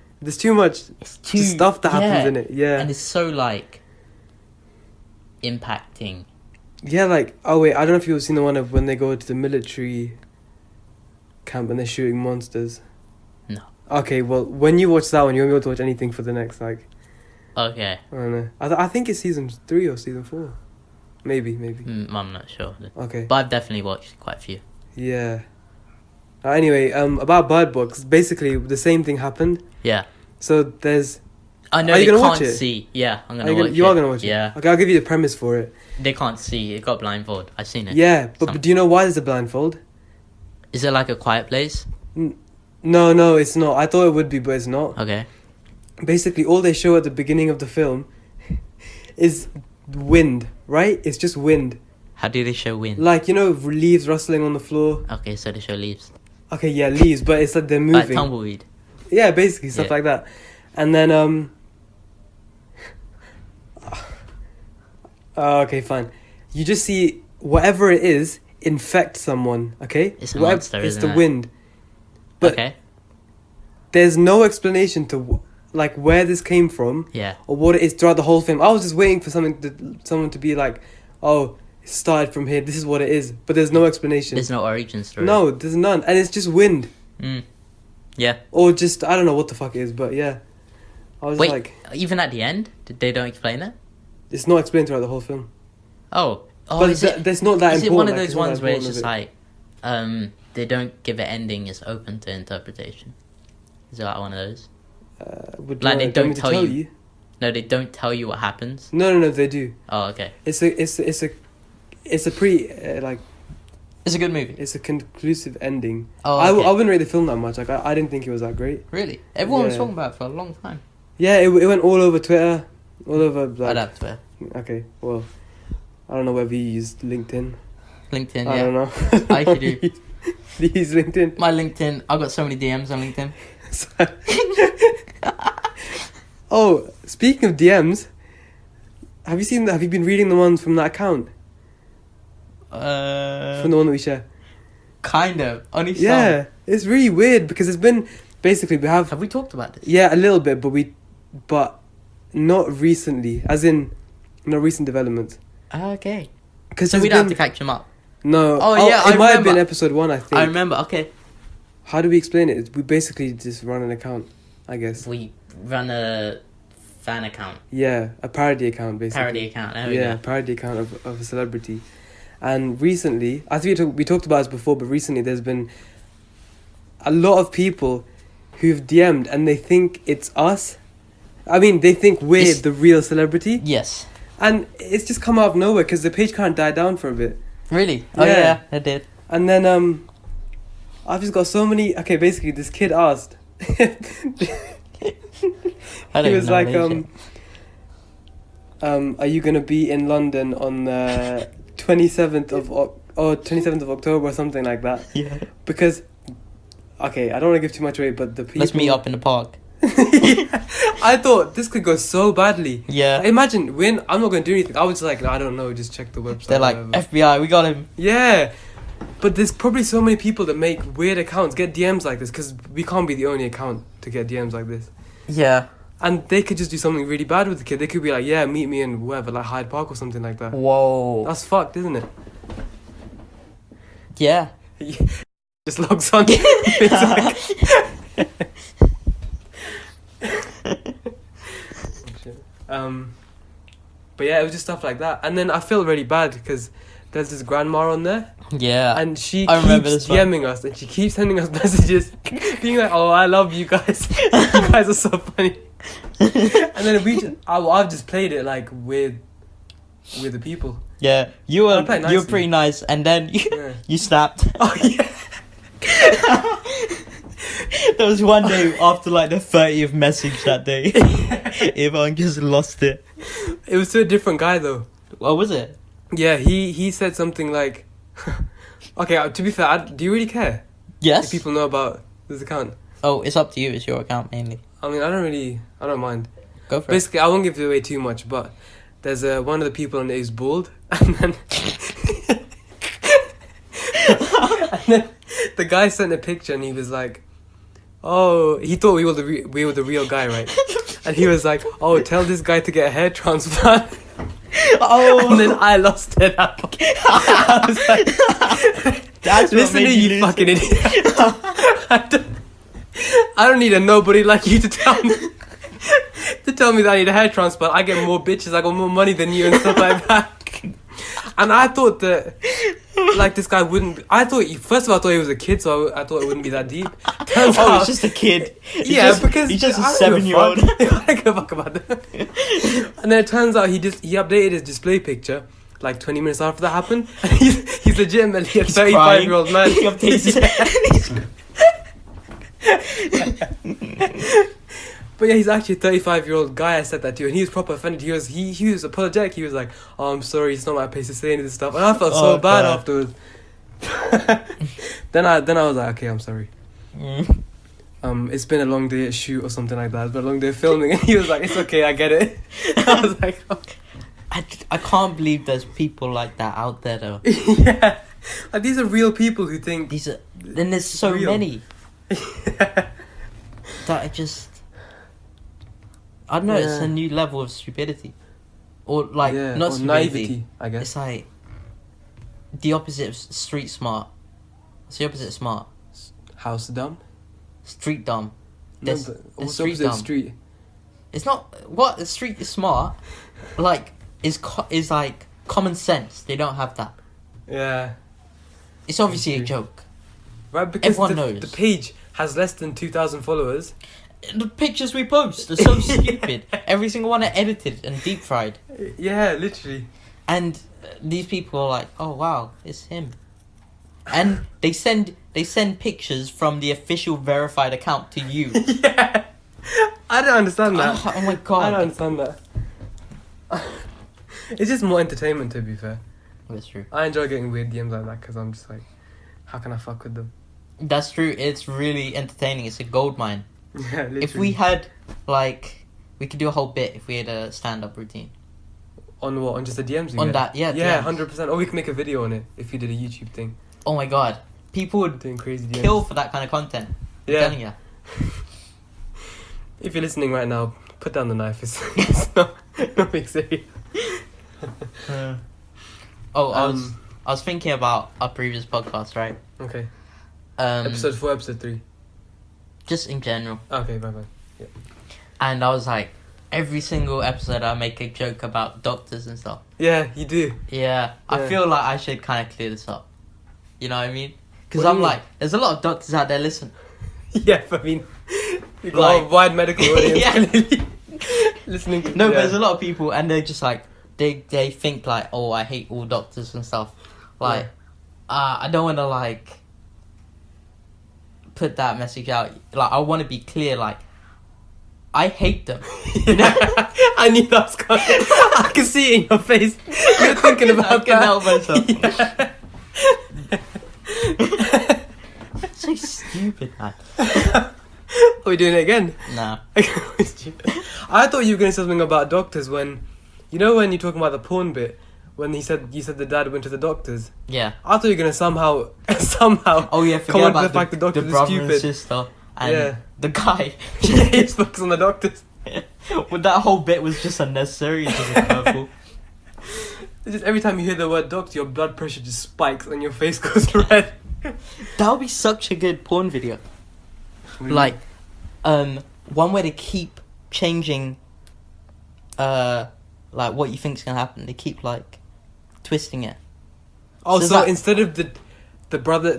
much It's too stuff that happens in it. Yeah. And it's so like impacting. Yeah, like, oh wait, I don't know if you've seen the one of when they go to the military camp and they're shooting monsters. No. Okay, well, when you watch that one, you won't be able to watch anything for the next, like, Okay. I don't know. I think it's season 3 or season 4. Maybe. I'm not sure. Okay. But I've definitely watched quite a few. Yeah. Anyway, about Bird Box, basically the same thing happened. Yeah. So there's... I know Are you they gonna can't watch it? see. Yeah, I'm Are gonna you watch gonna, it. you are going to watch it? Yeah. Okay, I'll give you the premise for it. They can't see. It got blindfold. I've seen it. Yeah, but Some- do you know why there's a blindfold? Is it like a quiet place? No, it's not. I thought it would be, but it's not. Okay. Basically, all they show at the beginning of the film is wind, right? It's just wind. How do they show wind? Like, you know, leaves rustling on the floor. Okay, so they show leaves. Okay, yeah, leaves, but it's like they're Like moving. tumbleweed. Yeah, basically, stuff Yeah. like that. And then, okay, fine. You just see whatever it is infect someone, okay? It's a Whatever- monster, It's isn't the it? wind. But Okay. there's no explanation to, like, where this came from Yeah. or what it is throughout the whole film. I was just waiting for someone to be like, oh, it started from here, this is what it is. But there's no explanation. There's no origin story. No, there's none. And it's just wind. Mm. Yeah. Or just, I don't know what the fuck it is, but yeah. I was Wait, like, even at the end, they don't explain it? it's not explained throughout the whole film. Oh. Oh, But is it, that's not that is important. it one of like, those it's not that ones where it's important just of like, they don't give it ending, it's open to interpretation? Is it like one of those? would like, you they want don't me to tell you. No, they don't tell you what happens. No, they do. Oh, okay. It's a pretty, like, It's a good movie. it's a conclusive ending. Oh, I okay. wouldn't rate the film that much. Like, I didn't think it was that great. Really? Everyone was Yeah. talking about it for a long time. Yeah, it went all over Twitter, all over, I'd like, have Twitter. okay, well, I don't know whether you used LinkedIn. LinkedIn, I yeah. don't know. I should do. Do you use LinkedIn? My LinkedIn, I got so many DMs on LinkedIn. Oh, speaking of DMs, have you been reading the ones from that account? From the one that we share? Kind of. Only some. Yeah, it's really weird because it's been, basically we have, Have we talked about this? yeah, a little bit, but not recently, as in, not recent developments. Okay. Because So we don't have to catch them up. No. Oh, yeah, it I might have been remember. episode 1, I think. I remember, okay. How do we explain it? We basically just run an account, I guess. We run a fan account. Yeah, a parody account, basically. Parody account. There we Yeah, go. parody account of a celebrity. And recently, I think we talked about this before, but recently there's been a lot of people who've DM'd and they think it's us. I mean, they think we're It's- the real celebrity. Yes. And it's just come out of nowhere because the page kind of died down for a bit. Really? Oh Yeah. yeah, it did. And then I've just got so many. Okay, basically this kid asked. I don't He even was know like, what age are you gonna be in London on the 27th of October or something like that? Yeah. Because, okay, I don't want to give too much away, but the people. Let's meet up in the park. I thought this could go so badly. Yeah. Like, imagine I'm not gonna do anything. I was just like, I don't know, just check the website. They're like, whatever. FBI, we got him. Yeah. But there's probably so many people that make weird accounts, get DMs like this, because we can't be the only account to get DMs like this. Yeah. And they could just do something really bad with the kid. They could be like, yeah, meet me in wherever, like Hyde Park or something like that. Whoa. That's fucked, isn't it? Yeah. Just logs on. It's like... But yeah, it was just stuff like that. And then I feel really bad because there's this grandma on there. Yeah. And she I remember keeps this one. DMing us, and she keeps sending us messages, being like, "Oh, I love you guys. You guys are so funny." And then I've just played it like with the people. Yeah. You were I played pretty nice, and then Yeah. you snapped. Oh yeah. There was one day after like the 30th message that day, everyone just lost it. It was to a different guy though. What was it? Yeah, he said something like, "Okay, to be fair, do you really care Yes. if people know about this account?" Oh, it's up to you. It's your account mainly. I mean, I don't mind. Go for Basically, I won't give it away too much, but there's one of the people on it is bald, and then the guy sent a picture, and he was like, "Oh," he thought we were the real guy, right? And he was like, "Oh, tell this guy to get a hair transplant." it. Oh. And then I lost it. I was like, That's what listen made to you you lose fucking it. idiot. I don't need a nobody like you to tell me that I need a hair transplant. I get more bitches, I got more money than you and stuff like that. And I thought that, like, this guy wouldn't. First of all, I thought he was a kid, so I thought it wouldn't be that deep. Turns Oh, out, it's just a kid. because he's just a I don't give 7-year-old. fuck. I don't give a fuck about that. And then it turns out he updated his display picture like 20 minutes after that happened. And he's legitimately a 35-year-old man. He updates it. But yeah, he's actually a 35-year-old guy. I said that to, and he was proper offended. He was apologetic. He was like, "Oh, I'm sorry, it's not my place to say any of this stuff." And I felt so bad God. afterwards. Then I was like, "Okay, I'm sorry. It's been a long day at shoot or something like that. It's been a long day of filming." And he was like, "It's okay, I get it." I was like, "Okay." I can't believe there's people like that out there though. Yeah, like these are real people who think Then there's so real. many that I just. I don't know. It's Yeah. a new level of stupidity, or like Yeah, not or stupidity. naivety, I guess. It's like the opposite of street smart. It's the opposite of smart. House dumb. Street dumb. No, There's but what's the street opposite of dumb. street? It's not what the street is smart. Like is like common sense. They don't have that. Yeah. It's obviously a true. joke. Right, because Everyone the knows. page has less than 2,000 followers. The pictures we post are so stupid. Every single one are edited and deep fried. Yeah, literally. And these people are like, "Oh wow, it's him," and they send pictures from the official verified account to you. Yeah. I don't understand that. Oh my god! I don't understand that. It's just more entertainment, to be fair. That's true. I enjoy getting weird DMs like that because I'm just like, how can I fuck with them? That's true. It's really entertaining. It's a gold mine. Yeah, literally. If we had we could do a whole bit if we had a stand-up routine. On what? On just the DMs? On that, yeah. Yeah, DMs. 100%. Or we could make a video on it if we did a YouTube thing. Oh my god, people would Doing crazy DMs. kill for that kind of content. I'm Yeah. telling you. If you're listening right now, put down the knife. It's not big serious. Oh, I was thinking about our previous podcast, right? Okay. Um, Episode 4, episode 3. just in general. Okay, bye. And I was like, every single episode I make a joke about doctors and stuff. Yeah, you do. Yeah, I Yeah. feel like I should kind of clear this up. You know what I mean? Because What do I'm you mean? like, there's a lot of doctors out there listening. Yeah, I mean, you've got Like- a wide medical audience Yeah. clearly listening to No, yeah. but there's a lot of people and they're just like, they think like, oh, I hate all doctors and stuff. Like, I don't want to like put that message out. Like, I want to be clear. Like, I hate them. I knew that was coming. I can see it in your face. You're thinking about I can help myself. Yeah. So stupid, man. Are we doing it again? Nah. I thought you were going to say something about doctors when, you know, when you're talking about the porn bit, when you said the dad went to the doctors. Yeah. I thought you were going to somehow. Oh yeah, come forget on to about the fact the doctor the is brother and stupid. sister and Yeah. the guy. He's focused on the doctors. Well, that whole bit was just unnecessary. It's just purple. It's just every time you hear the word doctor, your blood pressure just spikes and your face goes red. That would be such a good porn video. Like, one where they keep changing, like what you think's gonna happen. They keep like twisting it. Oh, So so that- instead of the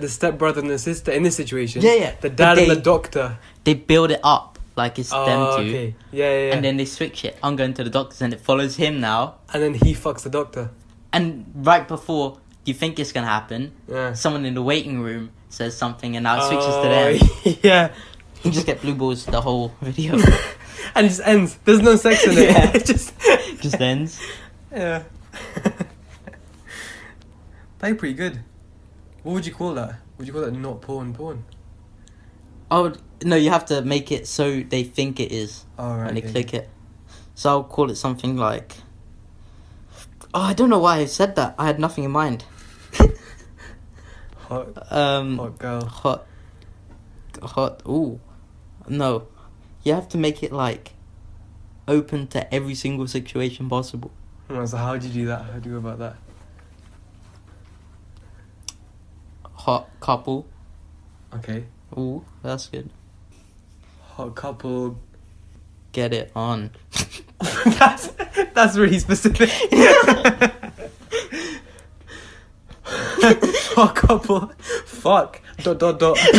stepbrother and the sister in this situation, Yeah. the But dad and they- the doctor. They build it up like it's them two, Okay. Yeah. and then they switch it. I'm going to the doctors, and it follows him now. And then he fucks the doctor. And right before you think it's gonna happen, Yeah. someone in the waiting room says something, and now it switches to them. Yeah. You just get blue balls the whole video. And it just ends. There's no sex in it. Yeah. It just ends. Yeah. That'd be pretty good. What would you call that? Would you call that not porn? Oh no, you have to make it so they think it is Alright. when they click it. So I'll call it something like. Oh, I don't know why I said that. I had nothing in mind. Hot Hot girl. Hot. Ooh, no. You have to make it like open to every single situation possible. So how do you do that? How do you go about that? Hot couple. Okay. Ooh, that's good. Hot couple. Get it on. That's really specific. Hot couple. Fuck. ...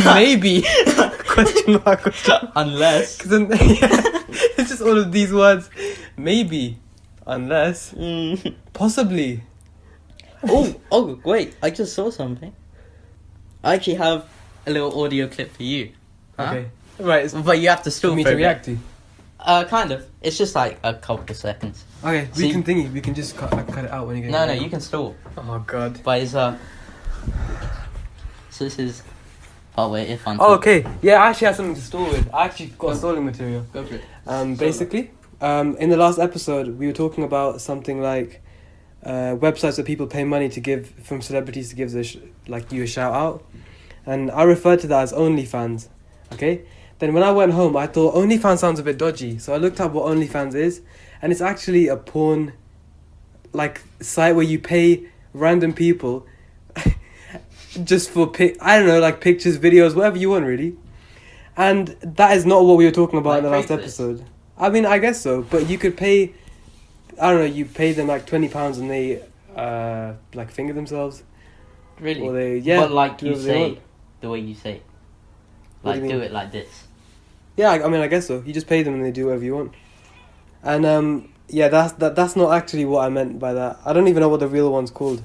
Maybe. Question mark. Unless. Cause then, it's just all of these words. Maybe. Unless. Possibly. Oh, wait. I just saw something. I actually have a little audio clip for you. Huh? Okay. Right. It's But you have to for still me to react to. Kind of. It's just like a couple seconds. Okay. See- We can just cut it out when you get. No, you can stall. Oh god. But it's So this is. Oh wait, if I'm. Oh, okay. Yeah, I actually had something to stall with. I actually got stalling material. Go for it. Basically, in the last episode, we were talking about something like websites that people pay money to give from celebrities to give you a shout out, and I referred to that as OnlyFans. Okay. Then when I went home, I thought OnlyFans sounds a bit dodgy, so I looked up what OnlyFans is, and it's actually a porn, site where you pay random people, just for pictures, videos, whatever you want, really. And that is not what we were talking about in the last Craigslist? episode. I mean, I guess so, but you could pay, I don't know, you pay them like £20 and they finger themselves. Really? Or they But like do you whatever they say, want. the way you say, What do like you do mean? it like this. Yeah, I mean, I guess so. You just pay them and they do whatever you want. And yeah, that's not actually what I meant by that. I don't even know what the real one's called.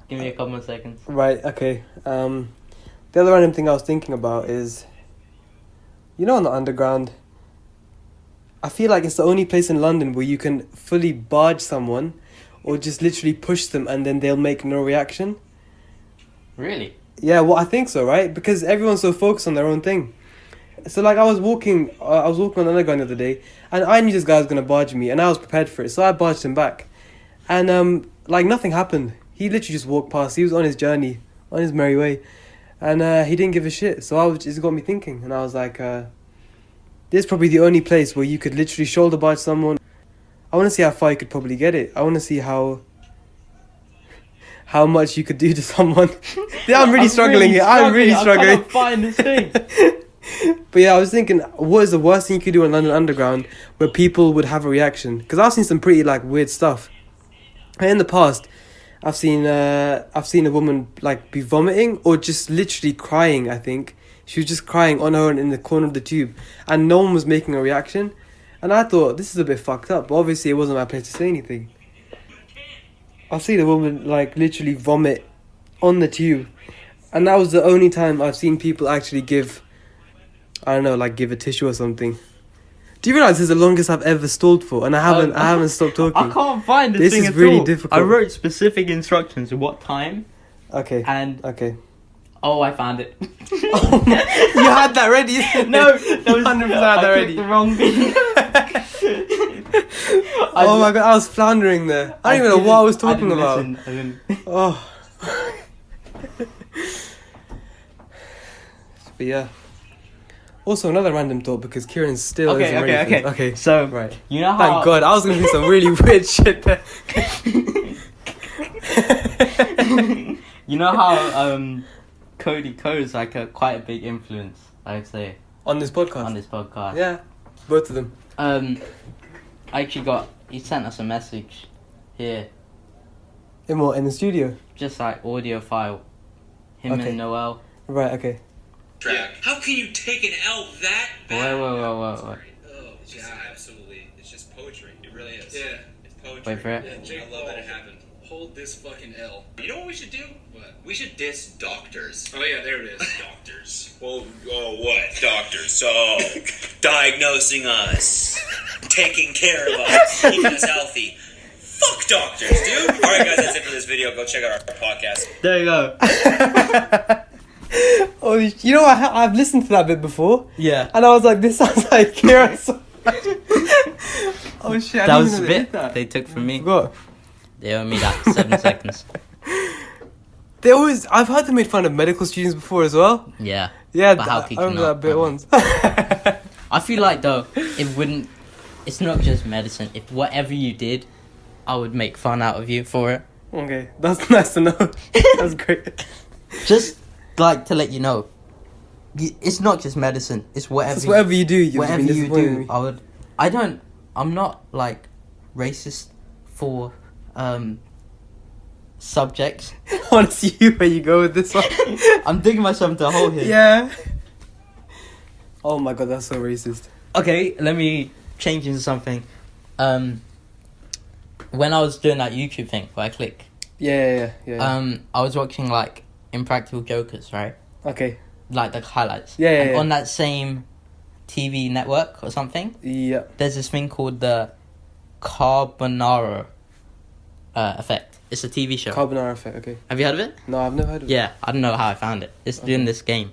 Give me a couple of seconds. Right, okay. The other random thing I was thinking about is, on the underground, I feel like it's the only place in London where you can fully barge someone or just literally push them and then they'll make no reaction. Really? Yeah, well, I think so, right? Because everyone's so focused on their own thing. So, I was walking on the underground the other day, and I knew this guy was going to barge me, and I was prepared for it, so I barged him back. And, nothing happened. He literally just walked past. He was on his journey, on his merry way, and he didn't give a shit. So it got me thinking, and I was like, this is probably the only place where you could literally shoulder barge someone. I want to see how far you could probably get it. I want to see how much you could do to someone. Yeah, I'm really struggling here. I'm really struggling. I can't find this thing. But yeah, I was thinking, what is the worst thing you could do on London Underground where people would have a reaction? Because I've seen some pretty weird stuff. And in the past, I've seen a woman be vomiting or just literally crying. I think she was just crying on her own in the corner of the tube, and no one was making a reaction. And I thought, this is a bit fucked up, but obviously it wasn't my place to say anything. I see the woman, like, literally vomit on the tube. And that was the only time I've seen people actually give, I don't know, like, give a tissue or something. Do you realise this is the longest I've ever stalled for? And I haven't stopped talking. I can't find This thing is at really all. difficult. I wrote specific instructions at what time. Okay. And Okay. oh, I found it. You had that ready, didn't No, you? that was 100% had I that clicked ready. the wrong video. Oh my god, I was floundering there. I don't even know what I was talking about. I didn't. Oh. But yeah. Also, another random thought because Kieran's still isn't ready for this. Okay. So, Right. you know how... Thank God, I was gonna do some really weird shit there. You know how Cody Co's like quite a big influence, I'd say, On this podcast. on this podcast. Yeah, both of them. I actually he sent us a message here, In what? In the studio? just like audio file. Him Okay. and Noel. Right. Okay. Track. How can you take an L that bad? Wait. Oh, yeah, absolutely. It's just poetry. It really is. Yeah, it's poetry. Wait for it. Yeah, I love that it happened. Hold this fucking L. You know what we should do? What? We should diss doctors. Oh yeah, there it is. Doctors. Well, oh what? Doctors. Oh, diagnosing us, taking care of us, keeping us healthy. Fuck doctors, dude. All right, guys, that's it for this video. Go check out our podcast. There you go. Oh, you know what? I've listened to that bit before, Yeah. and I was like, this sounds like Kieran. Oh shit! I That didn't was even the know they bit did that. they took from me. Forgot. They owe me that 7 seconds. They always. I've heard them made fun of medical students before as well. Yeah. Yeah, But how I could you remember not? that bit I mean- once. I feel like though it wouldn't. It's not just medicine. If whatever you did, I would make fun out of you for it. Okay, that's nice to know. That's great. Just like to let you know, it's not just medicine. It's whatever. It's whatever you do, you've whatever been you disappointing do, me. I would. I don't. I'm not like racist for subjects. I want to see where you go with this one. I'm digging myself into a hole here. Yeah. Oh my god, that's so racist. Okay, let me change into something. When I was doing that YouTube thing where I click, Yeah. I was watching like Impractical Jokers, right? Okay. Like the highlights. Yeah, And yeah. on that same TV network or something, Yeah. there's this thing called the carbonara effect. It's a TV show. Carbonara effect. Okay. Have you heard of it? No, I've never heard of it. Yeah, I don't know how I found it. It's doing this game.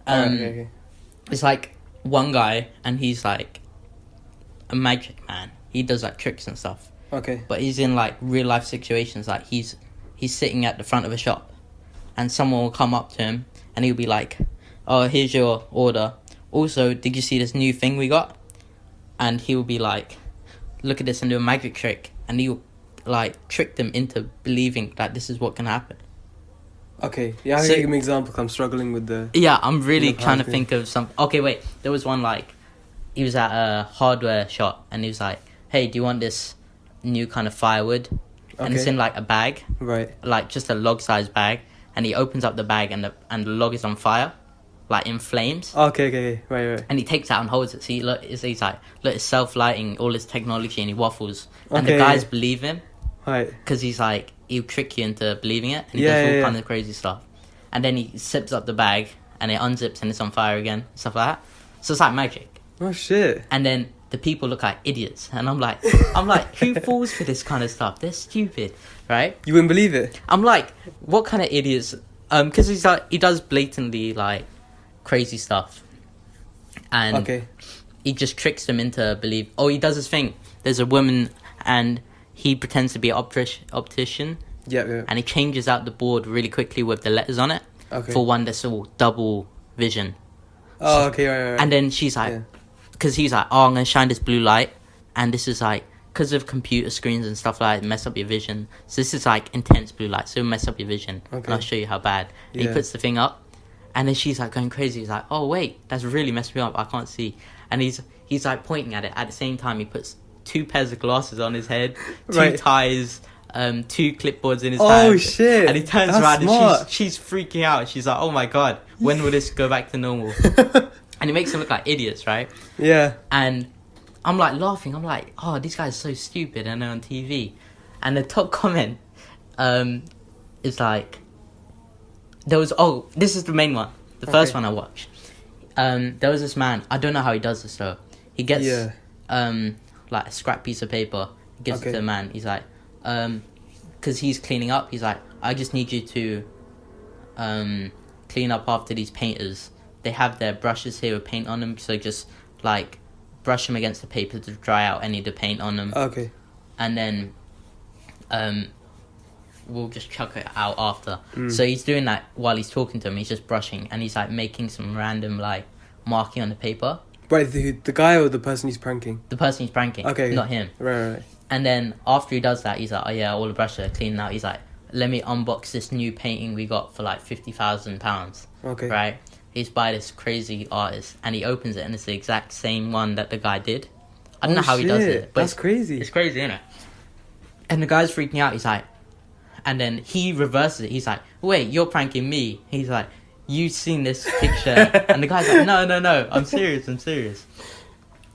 Okay. It's like one guy, and he's like a magic man. He does like tricks and stuff. Okay. But he's in like real life situations. Like he's sitting at the front of a shop, and someone will come up to him, and he'll be like, "Oh, here's your order. Also, did you see this new thing we got?" And he'll be like, "Look at this and do a magic trick," and he'll like trick them into believing that this is what can happen. Okay. Yeah, I So- can give me an example. 'Cause I'm struggling with the. Yeah, I'm really Look, trying to how's it? think of some. Okay, wait. There was one like, he was at a hardware shop and he was like, "Hey, do you want this new kind of firewood?" And it's Okay. in like a bag, Right. like just a log-sized bag. And he opens up the bag and the log is on fire, like in flames. Okay. Right. And he takes it out and holds it. See, look, he's like, look, it's self-lighting, all this technology, and he waffles. And the Okay, guys yeah. believe him Right. because he's like, he'll trick you into believing it. And he Yeah, does all yeah, kinds yeah. of crazy stuff. And then he zips up the bag and it unzips and it's on fire again, stuff like that. So it's like magic. Oh shit. And then the people look like idiots. And I'm like, who falls for this kind of stuff? They're stupid, right? You wouldn't believe it. I'm like, what kind of idiots? Because he's like, he does blatantly like crazy stuff. And Okay. he just tricks them into believe. Oh, he does his thing. There's a woman and he pretends to be an optician. Yeah. And he changes out the board really quickly with the letters on it. Okay. For one that's all double vision. Oh, okay. Right. And then she's like, Yeah. because he's like, oh, I'm going to shine this blue light. And this is like, because of computer screens and stuff like that, mess up your vision. So this is like intense blue light. So it'll mess up your vision. Okay. And I'll show you how bad. And he Yeah. puts the thing up. And then she's like going crazy. He's like, oh, wait, that's really messed me up. I can't see. And he's like pointing at it. At the same time, he puts 2 pairs of glasses on his head, 2 Right. ties, 2 clipboards in his Oh, hand. shit. And he turns That's around smart. and she's freaking out. She's like, oh my God, when will this go back to normal? And he makes them look like idiots, right? Yeah. And I'm like laughing. I'm like, oh, this guy's so stupid, and they're on TV. And the top comment, is like, this is the main one. The first one I watched. There was this man. I don't know how he does this though. He gets like a scrap piece of paper. He gives it to the man. He's like, because he's cleaning up. He's like, I just need you to clean up after these painters. They have their brushes here with paint on them, so just like brush them against the paper to dry out any of the paint on them. Okay. And then we'll just chuck it out after. So he's doing that while he's talking to him. He's just brushing, and he's like making some random like marking on the paper. Right, the guy or the person he's pranking? The person he's pranking. Okay. Not him. Right. And then after he does that, he's like, oh yeah, all the brushes are clean now. He's like, let me unbox this new painting we got for like £50,000. Okay. Right? He's by this crazy artist, and he opens it, and it's the exact same one that the guy did. I don't know how he does it. But that's crazy. It's crazy, isn't it? And the guy's freaking out. He's like, and then he reverses it. He's like, wait, you're pranking me. He's like, you've seen this picture. And the guy's like, no, I'm serious.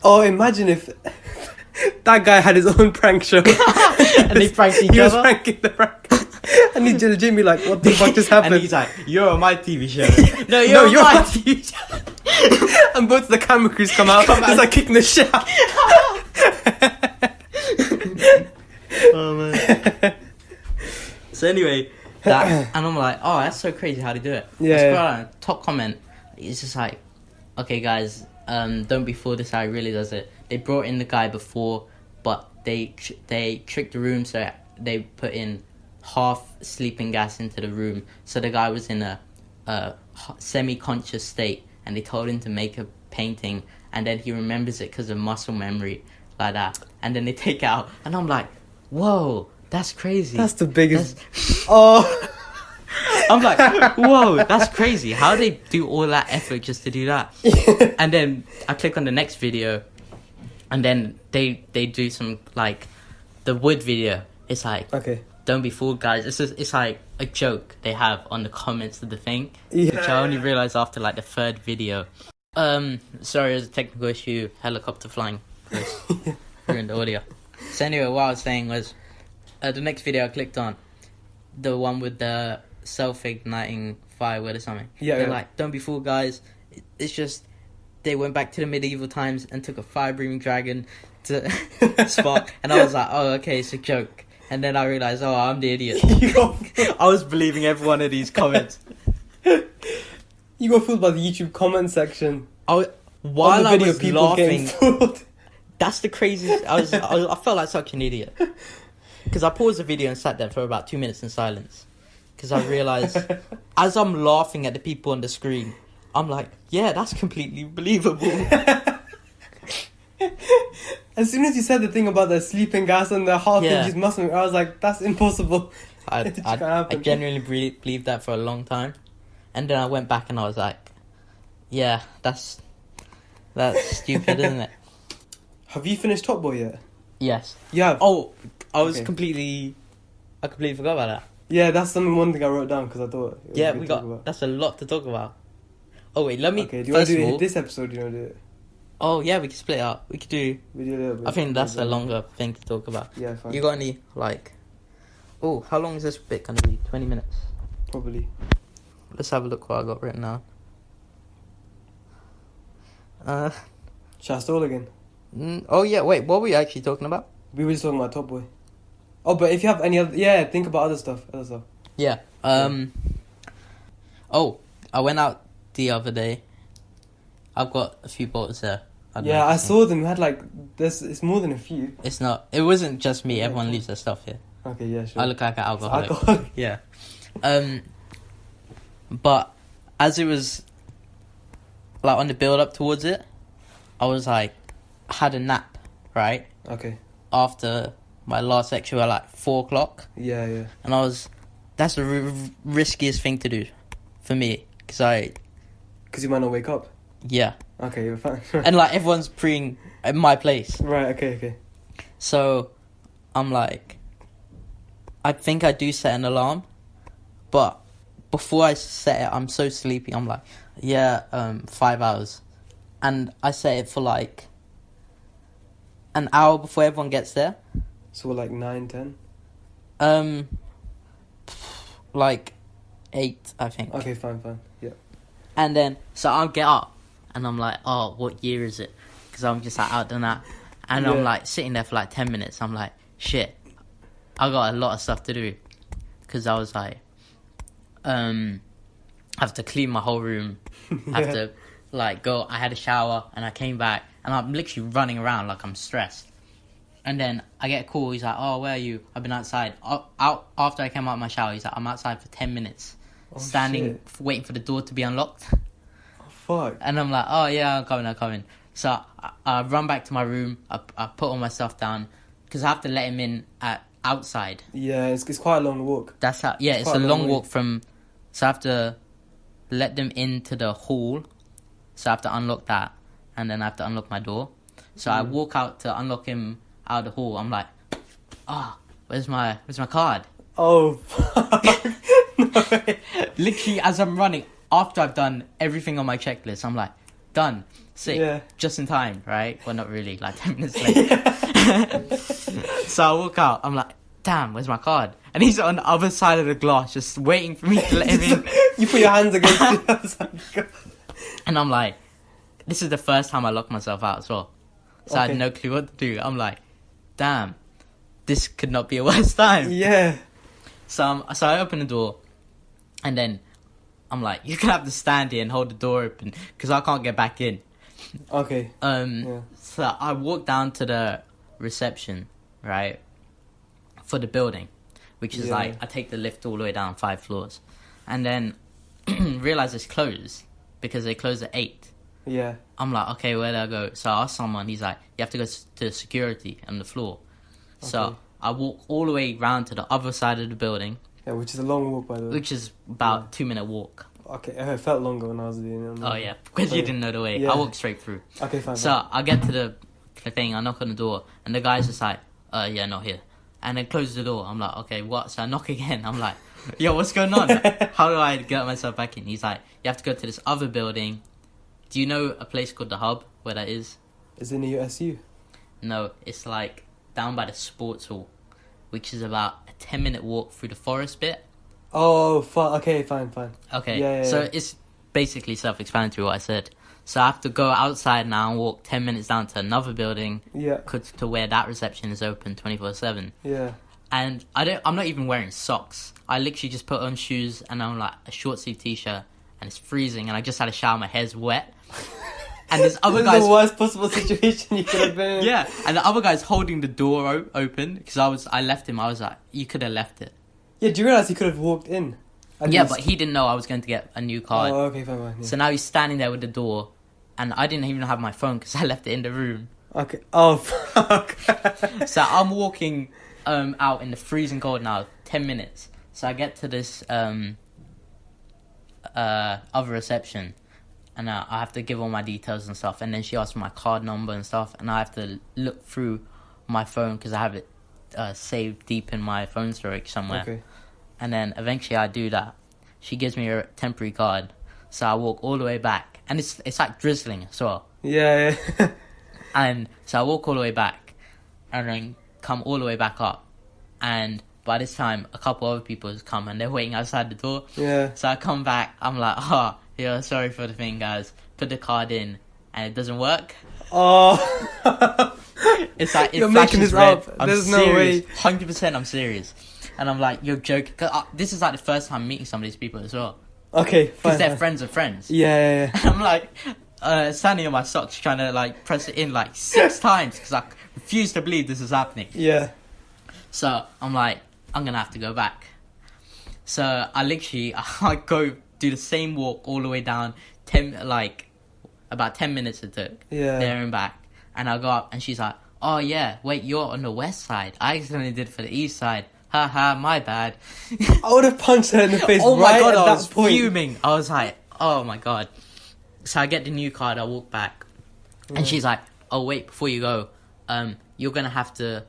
Oh, imagine if that guy had his own prank show. And they pranked each other. He was pranking the prank. And he's Jimmy like, what the fuck just happened? And he's like, you're on my TV show. No, you're on my TV show. And both the camera crews come out. It's like kicking the shit out. Oh man. So anyway, and I'm like, oh, that's so crazy how they do it. Yeah. I scroll down, top comment, it's just like, okay guys, don't be fooled, this is how he really does it. They brought in the guy before, but they tricked the room, so they put in half sleeping gas into the room, so the guy was in a semi-conscious state, and they told him to make a painting, and then he remembers it because of muscle memory, like that, and then they take it out, and I'm like, whoa, that's crazy. That's the biggest. Oh. I'm like, whoa, that's crazy. How they do all that effort just to do that? And then I click on the next video, and then they do some like the wood video. It's like, okay, don't be fooled, guys. It's like a joke they have on the comments of the thing, yeah. which I only realized after like the third video. Sorry, there's a technical issue. Helicopter flying. Ruined the audio. So anyway, what I was saying was, the next video I clicked on, the one with the self-igniting firewood or something. Yeah. They're like, don't be fooled, guys. It's just they went back to the medieval times and took a fire-breathing dragon to spark. And I was like, oh, okay, it's a joke. And then I realized, oh, I'm the idiot. I was believing every one of these comments. You got fooled by the YouTube comment section. While I was laughing, fooled. that's the craziest. I felt like such an idiot. Because I paused the video and sat there for about 2 minutes in silence. Because I realised, as I'm laughing at the people on the screen, I'm like, yeah, that's completely believable. As soon as you said the thing about the sleeping gas and the heart Yeah. thing just muscling, I was like, that's impossible. I genuinely believed that for a long time. And then I went back and I was like, yeah, that's stupid, isn't it? Have you finished Top Boy yet? Yes. You have? Oh, I completely forgot about that. Yeah, that's one thing I wrote down because I thought... it was Yeah, good we to talk got... about. That's a lot to talk about. Oh, wait, let me... Okay, do you want first to do of it all, this episode? Do you want to do it? Oh, yeah, we can split it up. We could do... We do a little bit. I think that's a longer thing to talk about. Yeah, fine. You got any, like... Oh, how long is this bit going to be? 20 minutes? Probably. Let's have a look what I got written down. Shall I stall again? Oh, yeah, wait, what were we actually talking about? We were just talking about Top Boy. Oh, but if you have any other... Yeah, think about other stuff. Yeah. Oh, I went out the other day. I've got a few bottles there. Yeah, I saw them. We had like... It's more than a few. It's not... It wasn't just me. Yeah, Everyone okay. leaves their stuff here. Okay, yeah, sure. I look like an alcoholic. Alcoholic. Yeah. But as it was... Like, on the build-up towards it, I was like... had a nap, right? Okay. After my last lecture at like 4 o'clock. Yeah. And I was... That's the riskiest thing to do for me. Because you might not wake up. Yeah. Okay, you're fine. And like everyone's preying at my place. Right, okay. So I'm like... I think I do set an alarm. But before I set it, I'm so sleepy. I'm like, 5 hours. And I set it for like... an hour before everyone gets there. So like 9, 10? Like 8, I think. Okay, fine. Yeah. And then, so I'll get up, and I'm like, oh, what year is it? Because I'm just like out doing that. And I'm like sitting there for like 10 minutes. I'm like, shit, I got a lot of stuff to do. Because I was like, I have to clean my whole room. I have to like go. I had a shower, and I came back, and I'm literally running around like I'm stressed. And then I get a call. He's like, oh, where are you? I've been outside. Out after I came out of my shower, he's like, I'm outside for 10 minutes. Standing, waiting for the door to be unlocked. Oh, fuck. And I'm like, oh, yeah, I'm coming. So I run back to my room. I put all my stuff down. Because I have to let him in outside. Yeah, it's quite a long walk. That's how... Yeah, it's a long walk from... So I have to let them into the hall. So I have to unlock that. And then I have to unlock my door. So I walk out to unlock him out of the hall. I'm like, where's my card? Oh, fuck. No way. Literally, as I'm running, after I've done everything on my checklist, I'm like, done, sick, just in time, right? Well, not really, like 10 minutes late. So I walk out, I'm like, damn, where's my card? And he's on the other side of the glass, just waiting for me to let him in. You put your hands against it. And I'm like, this is the first time I locked myself out as well. So I had no clue what to do. I'm like, damn, this could not be a worse time. Yeah. So I open the door, and then I'm like, you're gonna have to stand here and hold the door open because I can't get back in. Okay. So I walk down to the reception, right, for the building, which is like, I take the lift all the way down 5 floors, and then realize it's closed because they close at 8. Yeah. I'm like, okay, where do I go? So I asked someone, he's like, you have to go to security on the floor. Okay. So I walk all the way round to the other side of the building. Yeah, which is a long walk, by the way. Which is about 2-minute walk. Okay, it felt longer when I was doing it. Oh, yeah, because you didn't know the way. Yeah. I walked straight through. Okay, fine. So I get to the thing, I knock on the door, and the guy's just like, yeah, not here. And then closes the door. I'm like, okay, what? So I knock again. I'm like, yo, what's going on? How do I get myself back in? He's like, you have to go to this other building. Do you know a place called The Hub, where that is? Is it near SU? No, it's like down by the sports hall, which is about a 10-minute walk through the forest bit. Oh, okay, fine. Okay, yeah, so it's basically self-explanatory what I said. So I have to go outside now and walk 10 minutes down to another building. Yeah. To where that reception is open 24/7. Yeah. And I'm not even wearing socks. I literally just put on shoes and I'm like a short sleeve t-shirt and it's freezing and I just had a shower, my hair's wet. And this other guy's... This is the worst possible situation you could have been in. Yeah, and the other guy's holding the door open because I left him. I was like, you could have left it. Yeah, do you realise he could have walked in? Yeah, but he didn't know I was going to get a new card. Oh, okay, fine. Yeah. So now he's standing there with the door, and I didn't even have my phone because I left it in the room. Okay. Oh, fuck. So I'm walking out in the freezing cold now, 10 minutes. So I get to this other reception, and I have to give all my details and stuff, and then she asks for my card number and stuff, and I have to look through my phone because I have it saved deep in my phone storage somewhere. Okay. And then eventually I do that. She gives me a temporary card, so I walk all the way back, and it's like drizzling as well. Yeah. And so I walk all the way back, and then come all the way back up, and by this time a couple other people has come and they're waiting outside the door. Yeah. So I come back, I'm like, yeah, sorry for the thing, guys. Put the card in, and it doesn't work. Oh. It's like, you're making this red. up. I'm There's serious. no way. 100% I'm serious. And I'm like, you're joking. Cause this is like the first time meeting some of these people as well. Okay, fine. Because they're friends of friends. Yeah. And I'm like, standing on my socks trying to like press it in like 6 times because I refuse to believe this is happening. Yeah. So I'm like, I'm going to have to go back. So I go do the same walk all the way down, about 10 minutes it took. Yeah. There and back. And I go up and she's like, oh yeah, wait, you're on the west side. I accidentally did it for the east side. Haha, my bad. I would have punched her in the face oh my right god, at I that was point. fuming. I was like, oh my god. So I get the new card, I walk back. And she's like, oh wait, before you go, you're going to have to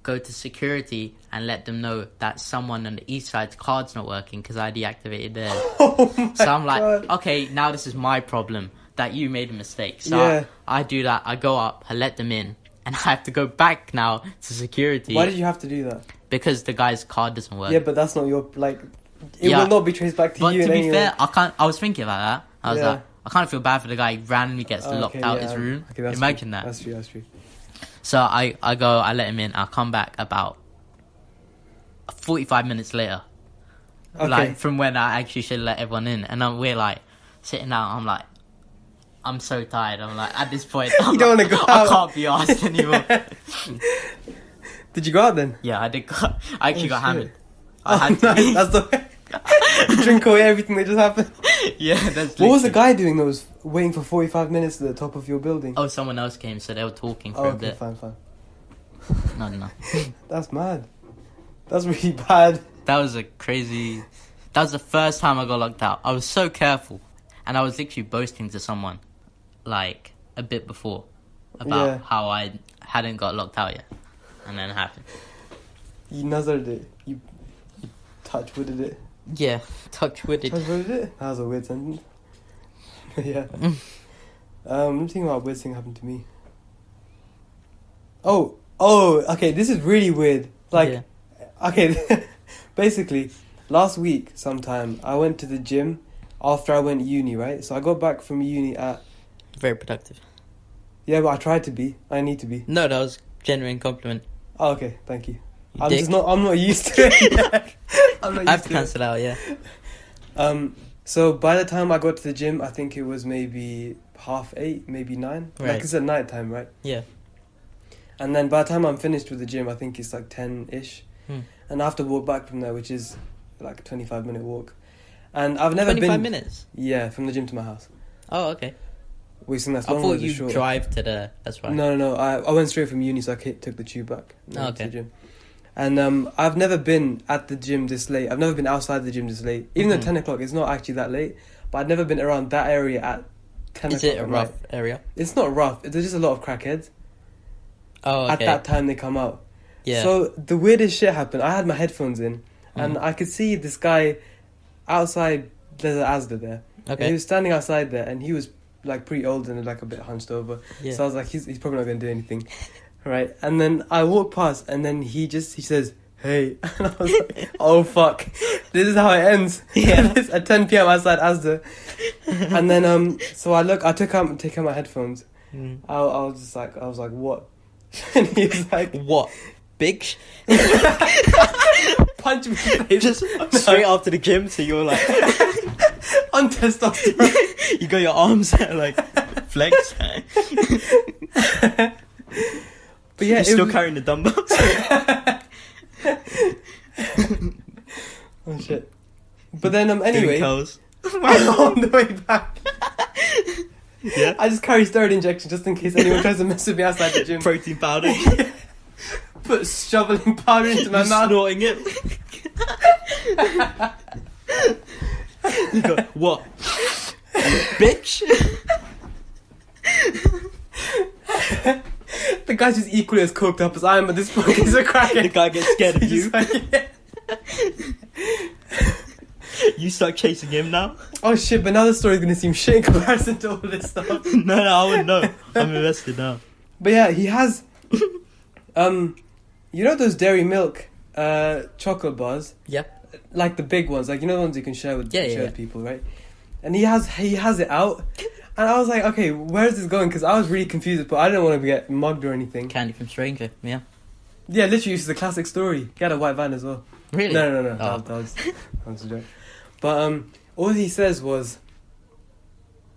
go to security and let them know that someone on the east side's card's not working because I deactivated theirs. Oh my So I'm like, God. okay, now this is my problem that you made a mistake. So I do that, I go up, I let them in, and I have to go back now to security. Why did you have to do that? Because the guy's card doesn't work. Yeah, but that's not your like. It Yeah. will not be traced back to But you. to in be any fair, way. I was thinking about that. I was Yeah. like, I kind of feel bad for the guy who randomly gets Oh, locked okay, out yeah. his room. Okay, that's Imagine true. that. That's true. That's true. So I go, I let him in. I come back about 45 minutes later. Okay. Like, from when I actually should let everyone in. And we're like, sitting down, I'm like, I'm so tired. I'm like, at this point, I'm You don't like, wanna go I out. can't be asked anymore. Did you go out then? Yeah, I did. I actually got shit. hammered. Oh, I had to. nice. That's the drink away everything that just happened. Yeah, that's. What was the literally- guy doing that was waiting for 45 minutes at the top of your building? Oh, someone else came, so they were talking for Oh, a okay, bit. fine, fine. No. That's mad. That's really bad. That was a crazy. That was the first time I got locked out. I was so careful, and I was literally boasting to someone, like a bit before, about Yeah. how I hadn't got locked out yet, and then it happened. You nazared it. You touch wooded it. Yeah, touch wood. Touch wooded it? That was a weird sentence. Yeah. Let me think about a weird thing happened to me. Oh, okay, this is really weird. Like, Yeah. okay, basically, last week sometime, I went to the gym after I went uni, right? So I got back from uni at... Very productive. Yeah, but I tried to be. I need to be. No, that was genuine compliment. Oh, okay, thank you. You I'm dick. just not... I'm not used to it yet. I'm not I have used to to it. cancel out. Yeah. So by the time I got to the gym, I think it was maybe 8:30, maybe 9. Right. Like, it's at night time, right? Yeah. And then by the time I'm finished with the gym, I think it's like 10-ish. Hmm. And I have to walk back from there, which is like a 25-minute walk. And I've never 25 been... minutes. Yeah, from the gym to my house. Oh, okay. We think that's I long or thought is it you short? drive to the. That's right. No. I went straight from uni, so I took the tube back. Oh, To the okay. gym. And I've never been at the gym this late. I've never been outside the gym this late. Even though Mhm. 10 o'clock is not actually that late. But I've never been around that area at 10 Is o'clock it a at rough night. area? It's not rough. There's just a lot of crackheads. Oh, okay. At that time they come out. Yeah. So the weirdest shit happened. I had my headphones in, and Mhm. I could see this guy outside. There's an Asda there. And Okay. he was standing outside there, and he was like pretty old and like a bit hunched over. Yeah. So I was like, he's probably not gonna do anything, right? And then I walk past, and then he says, "Hey," and I was like, "Oh fuck, this is how it ends." Yeah. It's at 10 p.m. outside Asda, and then so I take out my headphones. Mm. I was like, "What?" And he was like, What? Big? "Punch me in the face." Just straight after the gym, so you're like, on testosterone. you got your arms like flex. But yeah, You're still was... carrying the dumbbells. Oh shit. But then Doing anyway, curls. on the way back, Yeah. I just carry steroid injection just in case anyone tries to mess with me outside the gym. Protein powder. Put shoveling powder into my You're mouth. snorting it. You go, what? Bitch. The guy's just equally as coked up as I am at this point. He's a crackhead. The guy gets scared of He's you. just like, yeah. You start chasing him now? Oh shit, but now the story's gonna seem shit in comparison to all this stuff. No, I wouldn't know. I'm invested now. But yeah, he has you know those Dairy Milk chocolate bars? Yeah. Like the big ones, like you know the ones you can share with Yeah. with people, right? And he has it out, and I was like, okay, where is this going? Because I was really confused, but I didn't want to get mugged or anything. Candy from Stranger, yeah. Yeah, literally, this is a classic story. He had a white van as well. Really? No. Oh. That was a joke. But all he says was,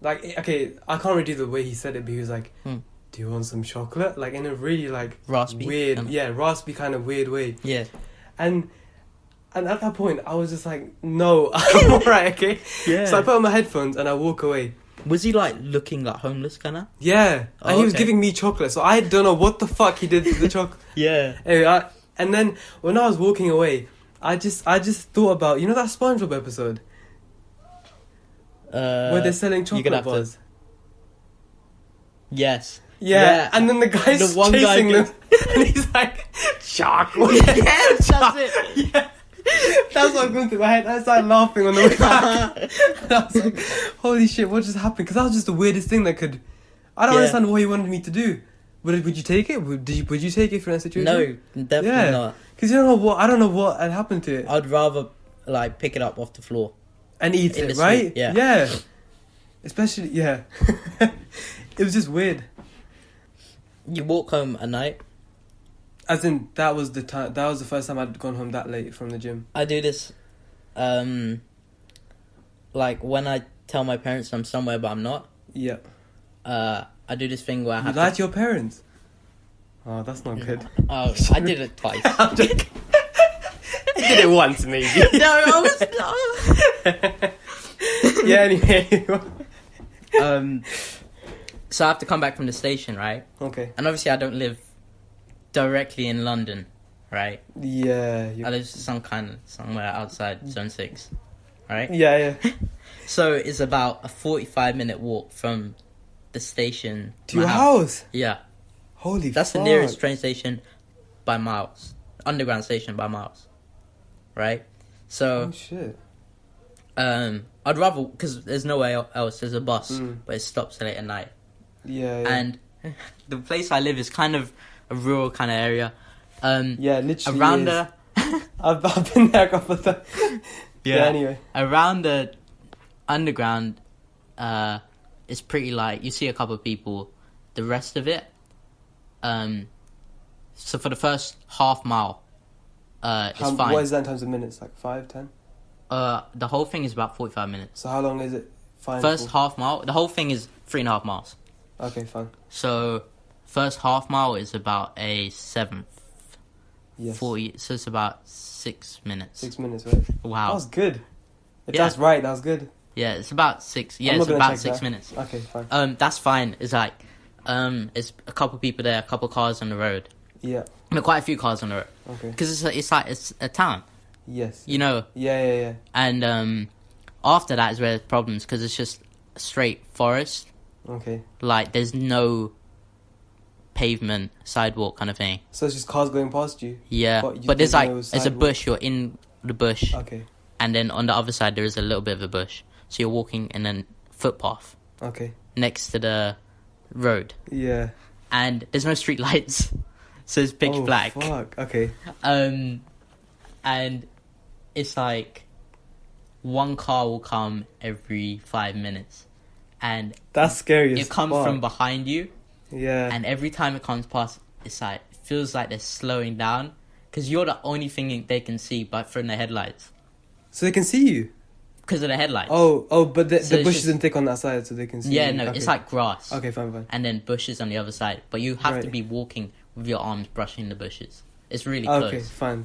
like, okay, I can't really do the way he said it, but he was like, "Do you want some chocolate?" Like in a really like Raspy? weird, raspy kind of weird way. Yeah. And at that point, I was just like, no, I'm alright, okay? Yeah. So I put on my headphones and I walk away. Was he like looking like homeless kind of? Yeah. Oh, And he was okay. giving me chocolate, so I don't know what the fuck he did to the chocolate. Yeah. Anyway, and then when I was walking away, I just thought about, you know that SpongeBob episode? Where they're selling you're gonna chocolate have to- bars? Yes. Yeah. And then the guy's The one guy chasing them. gets- And he's like, chocolate. Yes, that's it. Yeah. That's what going through my head. I started laughing on the way back. And I was like, holy shit, what just happened? Because that was just the weirdest thing that could... I don't Yeah. understand what he wanted me to do. Would you take it? Would you take it for that situation? No, definitely not. Because you don't know what, I don't know what had happened to it. I'd rather like pick it up off the floor. And eat In it, the right? street, yeah. Yeah. Especially, yeah. It was just weird. You walk home at night. As in, that was the first time I'd gone home that late from the gym. I do this, like when I tell my parents I'm somewhere but I'm not. Yeah. I do this thing where I You have lied to your parents? Oh, that's not good. Oh, I did it twice. I'm joking. I did it once, maybe. No, I was. Yeah, anyway. So I have to come back from the station, right? Okay. And obviously I don't live directly in London, right? Yeah. I live somewhere outside Zone 6, right? Yeah. So it's about a 45-minute walk from the station To your house? Yeah. Holy That's fuck. the nearest train station by miles. Underground station by miles. Right? So, Oh, shit. I'd rather, because there's nowhere else, there's a bus, but it stops late at night. Yeah. And the place I live is kind of a rural kind of area. Yeah, literally Around is. the... I've been there a couple of times. Yeah, anyway. Around the underground, it's pretty like, you see a couple of people. The rest of it, so for the first half mile, it's fine. What is that in terms of minutes? Like 5, 10? The whole thing is about 45 minutes. So how long is it fine First for? half mile, the whole thing is 3.5 miles. Okay, fine. So, first half mile is about a 7th. Yes. 40, so it's about 6 minutes. 6 minutes, right? Wow. That was good. If Yeah. that's right, that was good. Yeah, it's about 6. Yeah, I'm it's not gonna about check 6 that. minutes. Okay, fine. That's fine. It's like, it's a couple people there, a couple cars on the road. Yeah. I mean, quite a few cars on the road. Okay. Because it's a town, Yes. you know. Yeah. And after that is where there's problems, because it's just straight forest. Okay. Like, there's no pavement, sidewalk kind of thing. So it's just cars going past you? Yeah, But but there's there's like, no there's a sidewalk? bush, you're in the bush. Okay. And then on the other side, there is a little bit of a bush. So you're walking in a footpath Okay. next to the road. Yeah. And there's no street lights. So it's pitch black. Fuck. Okay. And it's like one car will come every 5 minutes. And That's scary. it as comes fuck. from behind you. Yeah. And every time it comes past, it's like, it feels like they're slowing down. Because you're the only thing they can see but from the headlights. So they can see you? Because of the headlights. Oh, but the So it's bush just- isn't thick on that side, so they can see Yeah, you. no, Okay. it's like grass. Okay, fine. And then bushes on the other side. But you have to Right. be walking with your arms brushing the bushes. It's really Okay, close. fine.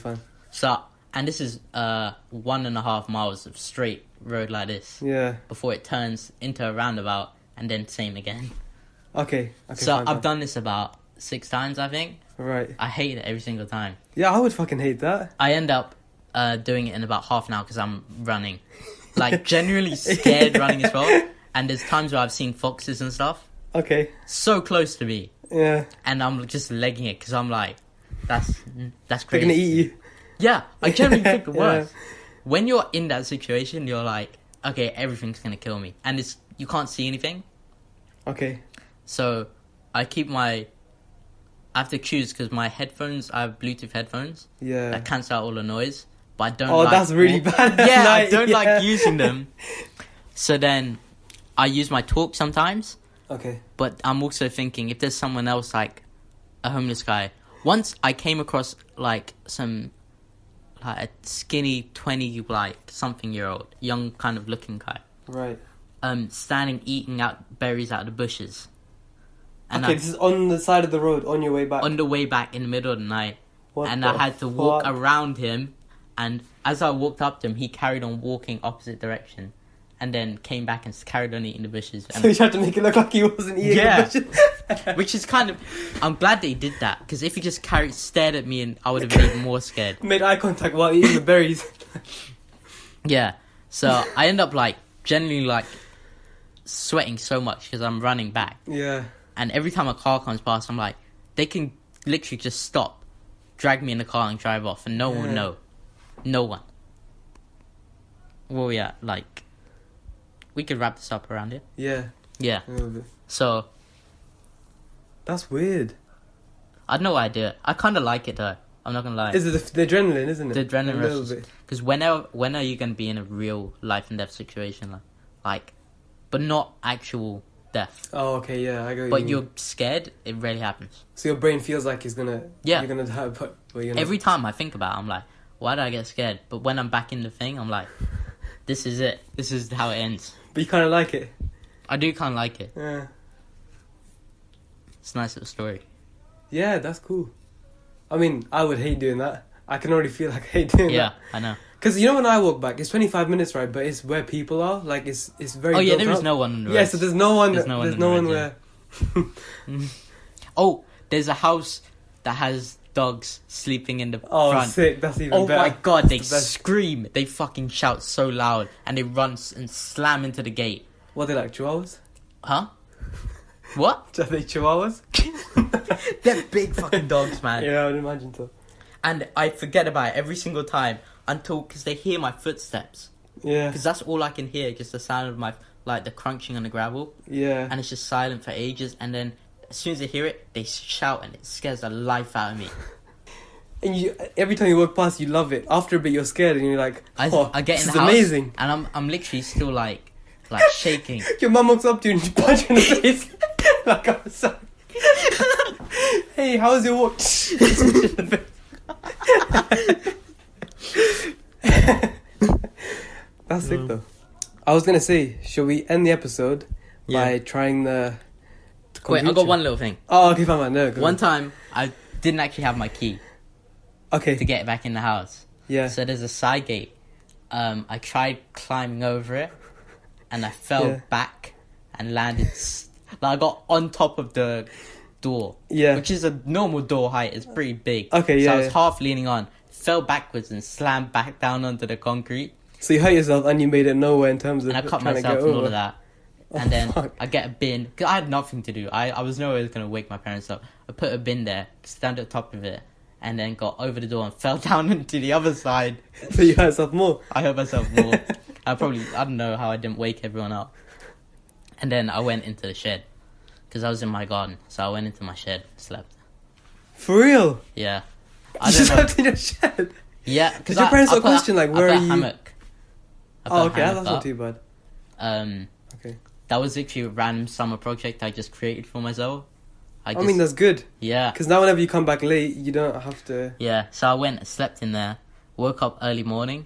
So, and this is 1.5 miles of straight road like this. Yeah. Before it turns into a roundabout and then same again. Okay, So fine. I've done this about 6 times, I think. Right. I hate it every single time. Yeah, I would fucking hate that. I end up doing it in about half an hour because I'm running. Like, genuinely scared running as well. And there's times where I've seen foxes and stuff Okay. so close to me. Yeah. And I'm just legging it because I'm like, that's They're crazy. gonna eat you. Yeah, I generally think the Yeah. worst. When you're in that situation, you're like, okay, everything's gonna kill me. And you can't see anything. Okay. So I have to choose because my headphones, I have Bluetooth headphones Yeah. that cancel out all the noise. But I don't Oh, like... that's really bad. at Yeah, I night, don't yeah. like using them. So then I use my talk sometimes. Okay. But I'm also thinking, if there's someone else, like a homeless guy. Once I came across like a skinny 20-something-year-old, young kind of looking guy, Right. standing eating out berries out of the bushes. And Okay, this is on the side of the road, on your way back. on the way back in the middle of the night, What and the I had to walk fuck? around him. And as I walked up to him, he carried on walking opposite direction, and then came back and carried on eating the bushes. So you had to make it look like he wasn't eating Yeah. the bushes. Which is kind of... I'm glad that he did that, because if he just stared at me, and I would have been even more scared. Made eye contact while eating the berries. Yeah. So I end up, like, generally, like, sweating so much because I'm running back. Yeah. And every time a car comes past, I'm like, they can literally just stop, drag me in the car and drive off, and no one would Yeah. know. No one. Well, yeah, like, we could wrap this up around here. Yeah. Yeah. A little bit. So, That's weird. I don't know why I do it. I kind of like it though. I'm not gonna lie. Is it the adrenaline, isn't it? The adrenaline A rush. little bit. Because when are you gonna be in a real life and death situation, like, but not actual death? Oh, okay, yeah, I go. But you're scared. It rarely happens. So your brain feels like it's gonna. Yeah. You're gonna die, but you're not. Every time I think about it, I'm like, why did I get scared? But when I'm back in the thing, I'm like, this is it. This is how it ends. But you kind of like it. I do kind of like it. Yeah. It's a nice little story. Yeah, that's cool. I mean, I would hate doing that. I can already feel like I hate doing that. Yeah, I know. Because you know when I walk back, it's 25 minutes, right? But it's where people are. Like, it's very. Oh yeah, built there is up. no one on the Yeah, roads. so there's no one. There's no one There's on no the one roads, where. Oh, there's a house that has dogs sleeping in the Oh, front. sick! That's even Oh better. my god, they That's the best. scream. They fucking shout so loud. And they run and slam into the gate. What are they like, chihuahuas? Huh? What? Are they chihuahuas? They're big fucking dogs, man. Yeah, I would imagine so. And I forget about it every single time because they hear my footsteps. Yeah. Because that's all I can hear, just the sound of the crunching on the gravel. Yeah. And it's just silent for ages. And then as soon as they hear it, they shout and it scares the life out of me. And you, every time you walk past, you love it. After a bit, you're scared, and you're like, "Oh, I get this in is the house, amazing." and I'm literally still like shaking. Your mum walks up to you and you punch her in the face. Like, I'm sorry. Hey, how was your walk? That's sick though. I was gonna say, shall we end the episode by trying the Wait, I got one little thing. Oh, okay, fine, no. Go One on. time, I didn't actually have my key Okay. to get back in the house. Yeah. So there's a side gate. I tried climbing over it, and I fell back and landed. I got on top of the door. Yeah. Which is a normal door height. It's pretty big. Okay, So yeah, I was yeah. half leaning on, fell backwards and slammed back down onto the concrete. So you hurt yourself and you made it nowhere in terms of And I cut trying to myself get and over. all of that. Oh, And then fuck. I get a bin. Cause I had nothing to do. I was no way going to wake my parents up. I put a bin there, stand at the top of it, and then got over the door and fell down into the other side. So you hurt yourself more. I hurt myself more. I don't know how I didn't wake everyone up. And then I went into the shed. Because I was in my garden. So I went into my shed, slept. For real? Yeah. You just slept in your shed? Yeah. Did your parents not question, like, where I are put a you? hammock. I put Oh, a okay, hammock that's not up. too bad. Okay. That was literally a random summer project I just created for myself. I mean, that's good. Yeah. Because now whenever you come back late, you don't have to... Yeah, so I went and slept in there, woke up early morning,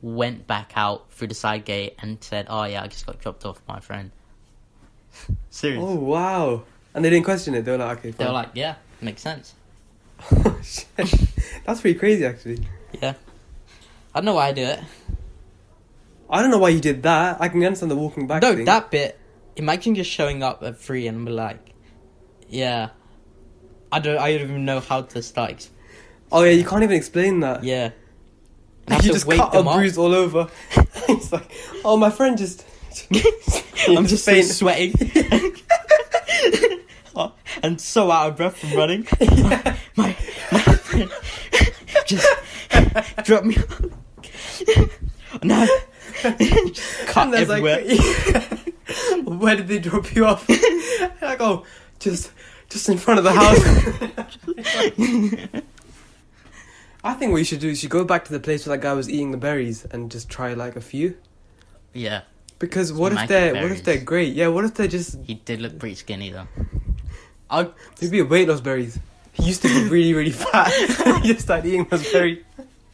went back out through the side gate and said, oh yeah, I just got dropped off by my friend. Serious. Oh, wow. And they didn't question it. They were like, okay, fine. They were like, yeah, makes sense. Oh, shit. That's pretty crazy, actually. Yeah. I don't know why I do it. I don't know why you did that. I can understand the walking back No, thing. that bit, imagine just showing up at 3 and be like, yeah, I don't even know how to start. Oh, yeah, you can't even explain that. Yeah. I have You to just wake cut a them up. bruise all over. It's like, oh, my friend just... I'm just so faint. sweating. Oh, and so out of breath from running. Yeah. My friend just dropped me off. No. Just cut And there's everywhere. like, where did they drop you off? Like, oh, just in front of the house. I think what you should do is you go back to the place where that guy was eating the berries and just try like a few. Yeah. Because what if Magic they're berries. great? Yeah, what if they're just He did look pretty skinny though. maybe a weight loss berries? He used to be really, really fat. He just started eating those berries.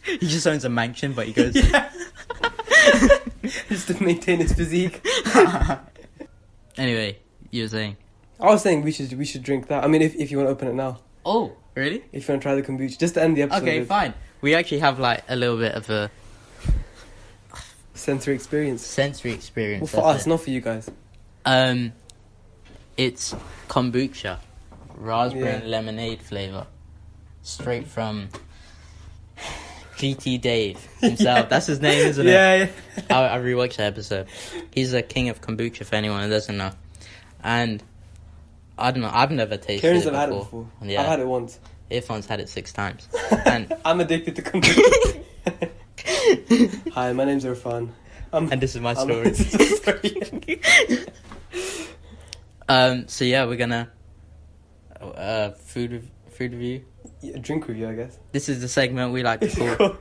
He just owns a mansion, but he goes. Yeah. Just to maintain his physique. Anyway, you were saying. I was saying we should drink that. I mean, if you want to open it now. Oh, really? If you want to try the kombucha, just to end the episode. Okay, with fine. We actually have like a little bit of a sensory experience. sensory experience. Well, for that's us, it. not for you guys. It's kombucha, raspberry Yeah. and lemonade flavor, straight from GT Dave himself. Yeah. That's his name, isn't it? Yeah. I rewatched the episode. He's the king of kombucha for anyone who doesn't know. And I don't know, I've never tasted Karen's it never before. had it before. Yeah. I've had it once. Irfan's had it 6 times. And I'm addicted to kombucha. Hi, my name's Irfan. and this is my story. This is a story. So yeah, we're gonna Food review. Yeah, drink review, I guess. This is the segment we like to call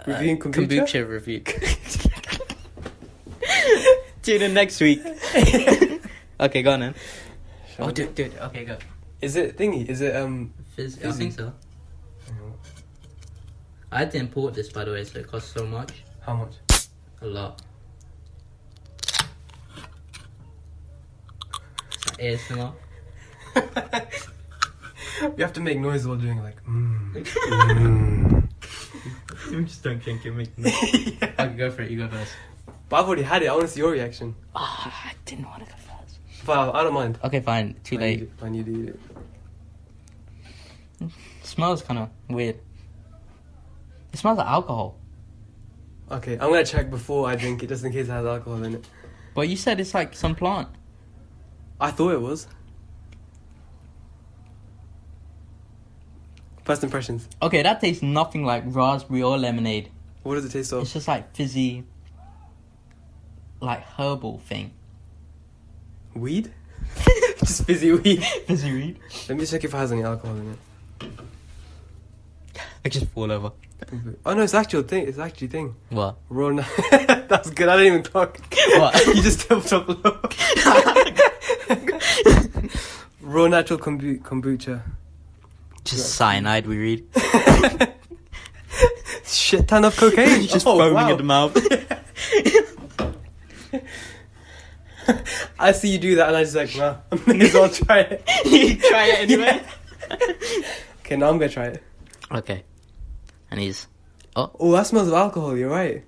Reviewing kombucha? review. Tune in next week. Okay, go on then. Shall I Do it. Okay, go. Is it thingy? Is it Fizz, I Fizzy. think so. I had to import this, by the way, so it costs so much. How much? A lot. It's like ASMR. We have to make noise while doing it, like Just don't drink it, make noise. Yeah. Okay, go for it, you go first. But I've already had it. I want to see your reaction. I didn't want to go first. But I don't mind. Okay, fine, too late. Fine, you do it. Smells kind of weird. It smells like alcohol. Okay, I'm gonna check before I drink it, just in case it has alcohol in it. But you said it's like some plant. I thought it was. First impressions. Okay, that tastes nothing like raspberry or lemonade. What does it taste of? It's just like fizzy, like herbal thing. Weed? Just fizzy weed. Fizzy weed. Let me check if it has any alcohol in it. I just fall over. Oh no, it's actual thing. It's actually thing. What? Raw. That's good. I didn't even talk. What? You just stepped up low. Raw natural kombucha. Just cyanide, we read. Shit ton of cocaine. Just foaming at the mouth. I see you do that and I just like, nah, I may as well try it. You try it anyway? Okay, now I'm gonna try it. Okay. And he's... Oh, that smells of alcohol, you're right.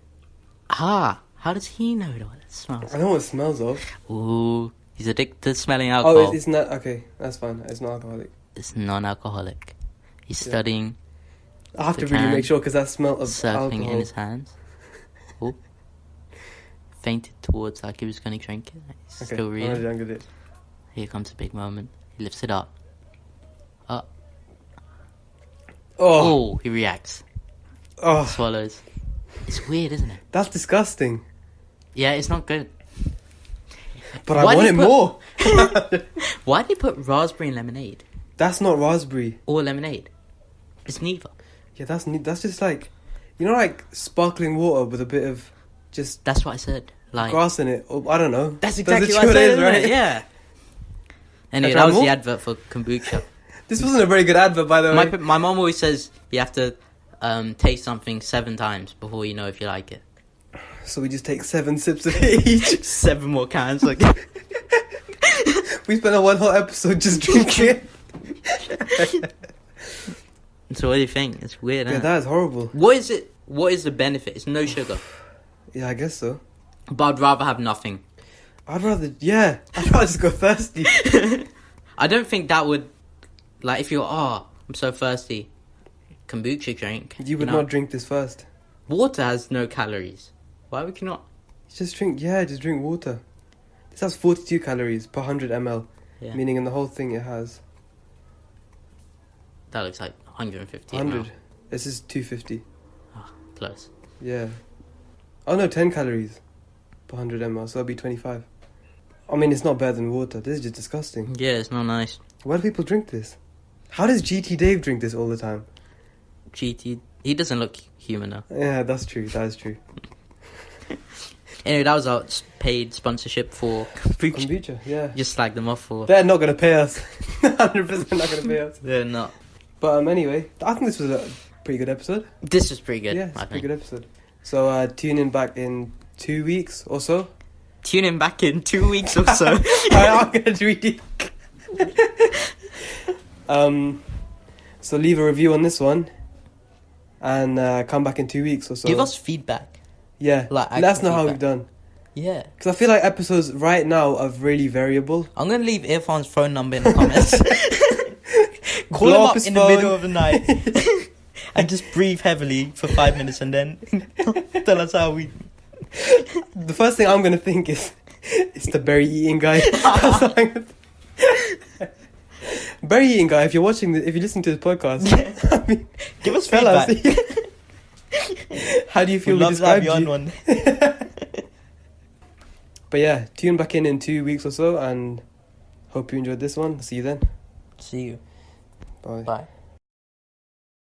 how does he know what it smells? I know what it smells of. Ooh, he's addicted to smelling alcohol. Oh, it's not, okay, that's fine. It's not alcoholic. It's non-alcoholic. He's studying, I have to The really can, make sure because that smell of surfing alcohol. in his hands. Ooh. Fainted towards like he was going to drink it. He's Okay, still I'm reading. gonna do it. Here comes a big moment. He lifts it up. Oh, Oh, he reacts. oh, Swallows. It's weird, isn't it? that's disgusting. Yeah, it's not good. But I Why want do it you more. Why did he put raspberry in lemonade? That's not raspberry. Or lemonade? It's neither. Yeah, that's just like, you know, like sparkling water with a bit of just That's what I said. Like grass in it. Or, I don't know. that's Does exactly it what I show said, it is, isn't right? it? Yeah. Anyway, Can I try that was more? the advert for kombucha. This wasn't a very good advert, by the way. My mom always says you have to taste something 7 times before you know if you like it. So we just take 7 sips of it each. 7 more cans. Like We spent a one whole episode just drinking it. so, what do you think? It's weird. Yeah, Isn't it? that is horrible. What is it? What is the benefit? It's no sugar, Yeah, I guess so. but I'd rather have nothing. I'd rather just go thirsty. I don't think that would, like, if you're I'm so thirsty, kombucha drink. You would know? not drink this first. Water has no calories. Why would you not? Just drink water. This has 42 calories per 100 ml. Yeah. Meaning in the whole thing it has That looks like 150 100. ml. This is 250. Close. Yeah. Oh no, 10 calories per 100 ml, so that'll be 25. I mean, it's not better than water. This is just disgusting. Yeah, it's not nice. Why do people drink this? How does GT Dave drink this all the time? GT, he doesn't look human now. Yeah, that's true. That is true. Anyway, that was our paid sponsorship for kombucha. Kombucha, yeah. Just slag them off for... They're not going to pay us. 100% not going to pay us. They're not. But anyway, I think this was a pretty good episode. This was pretty good, Yeah, it's I a pretty think. good episode. So tune in back in 2 weeks or so. Tune in back in 2 weeks or so. I'm going to read it. So leave a review on this one. And come back in 2 weeks or so. Give us feedback. Yeah, like, let us actual know how we've feedback. done. Yeah. Because I feel like episodes right now are really variable. I'm going to leave Irfan's phone number in the comments. Call Blow him up up his in phone. the middle of the night. And just breathe heavily for 5 minutes and then tell us how we... The first thing I'm going to think is, it's the berry eating guy. That's what I'm gonna berry eating guy, if you're watching this, if you're listening to this podcast, I mean, Give us tell us. feedback. How do you feel We'd we love to have described you on you? one. But yeah, tune back in 2 weeks or so, and hope you enjoyed this one. See you then. See you. Bye. Bye.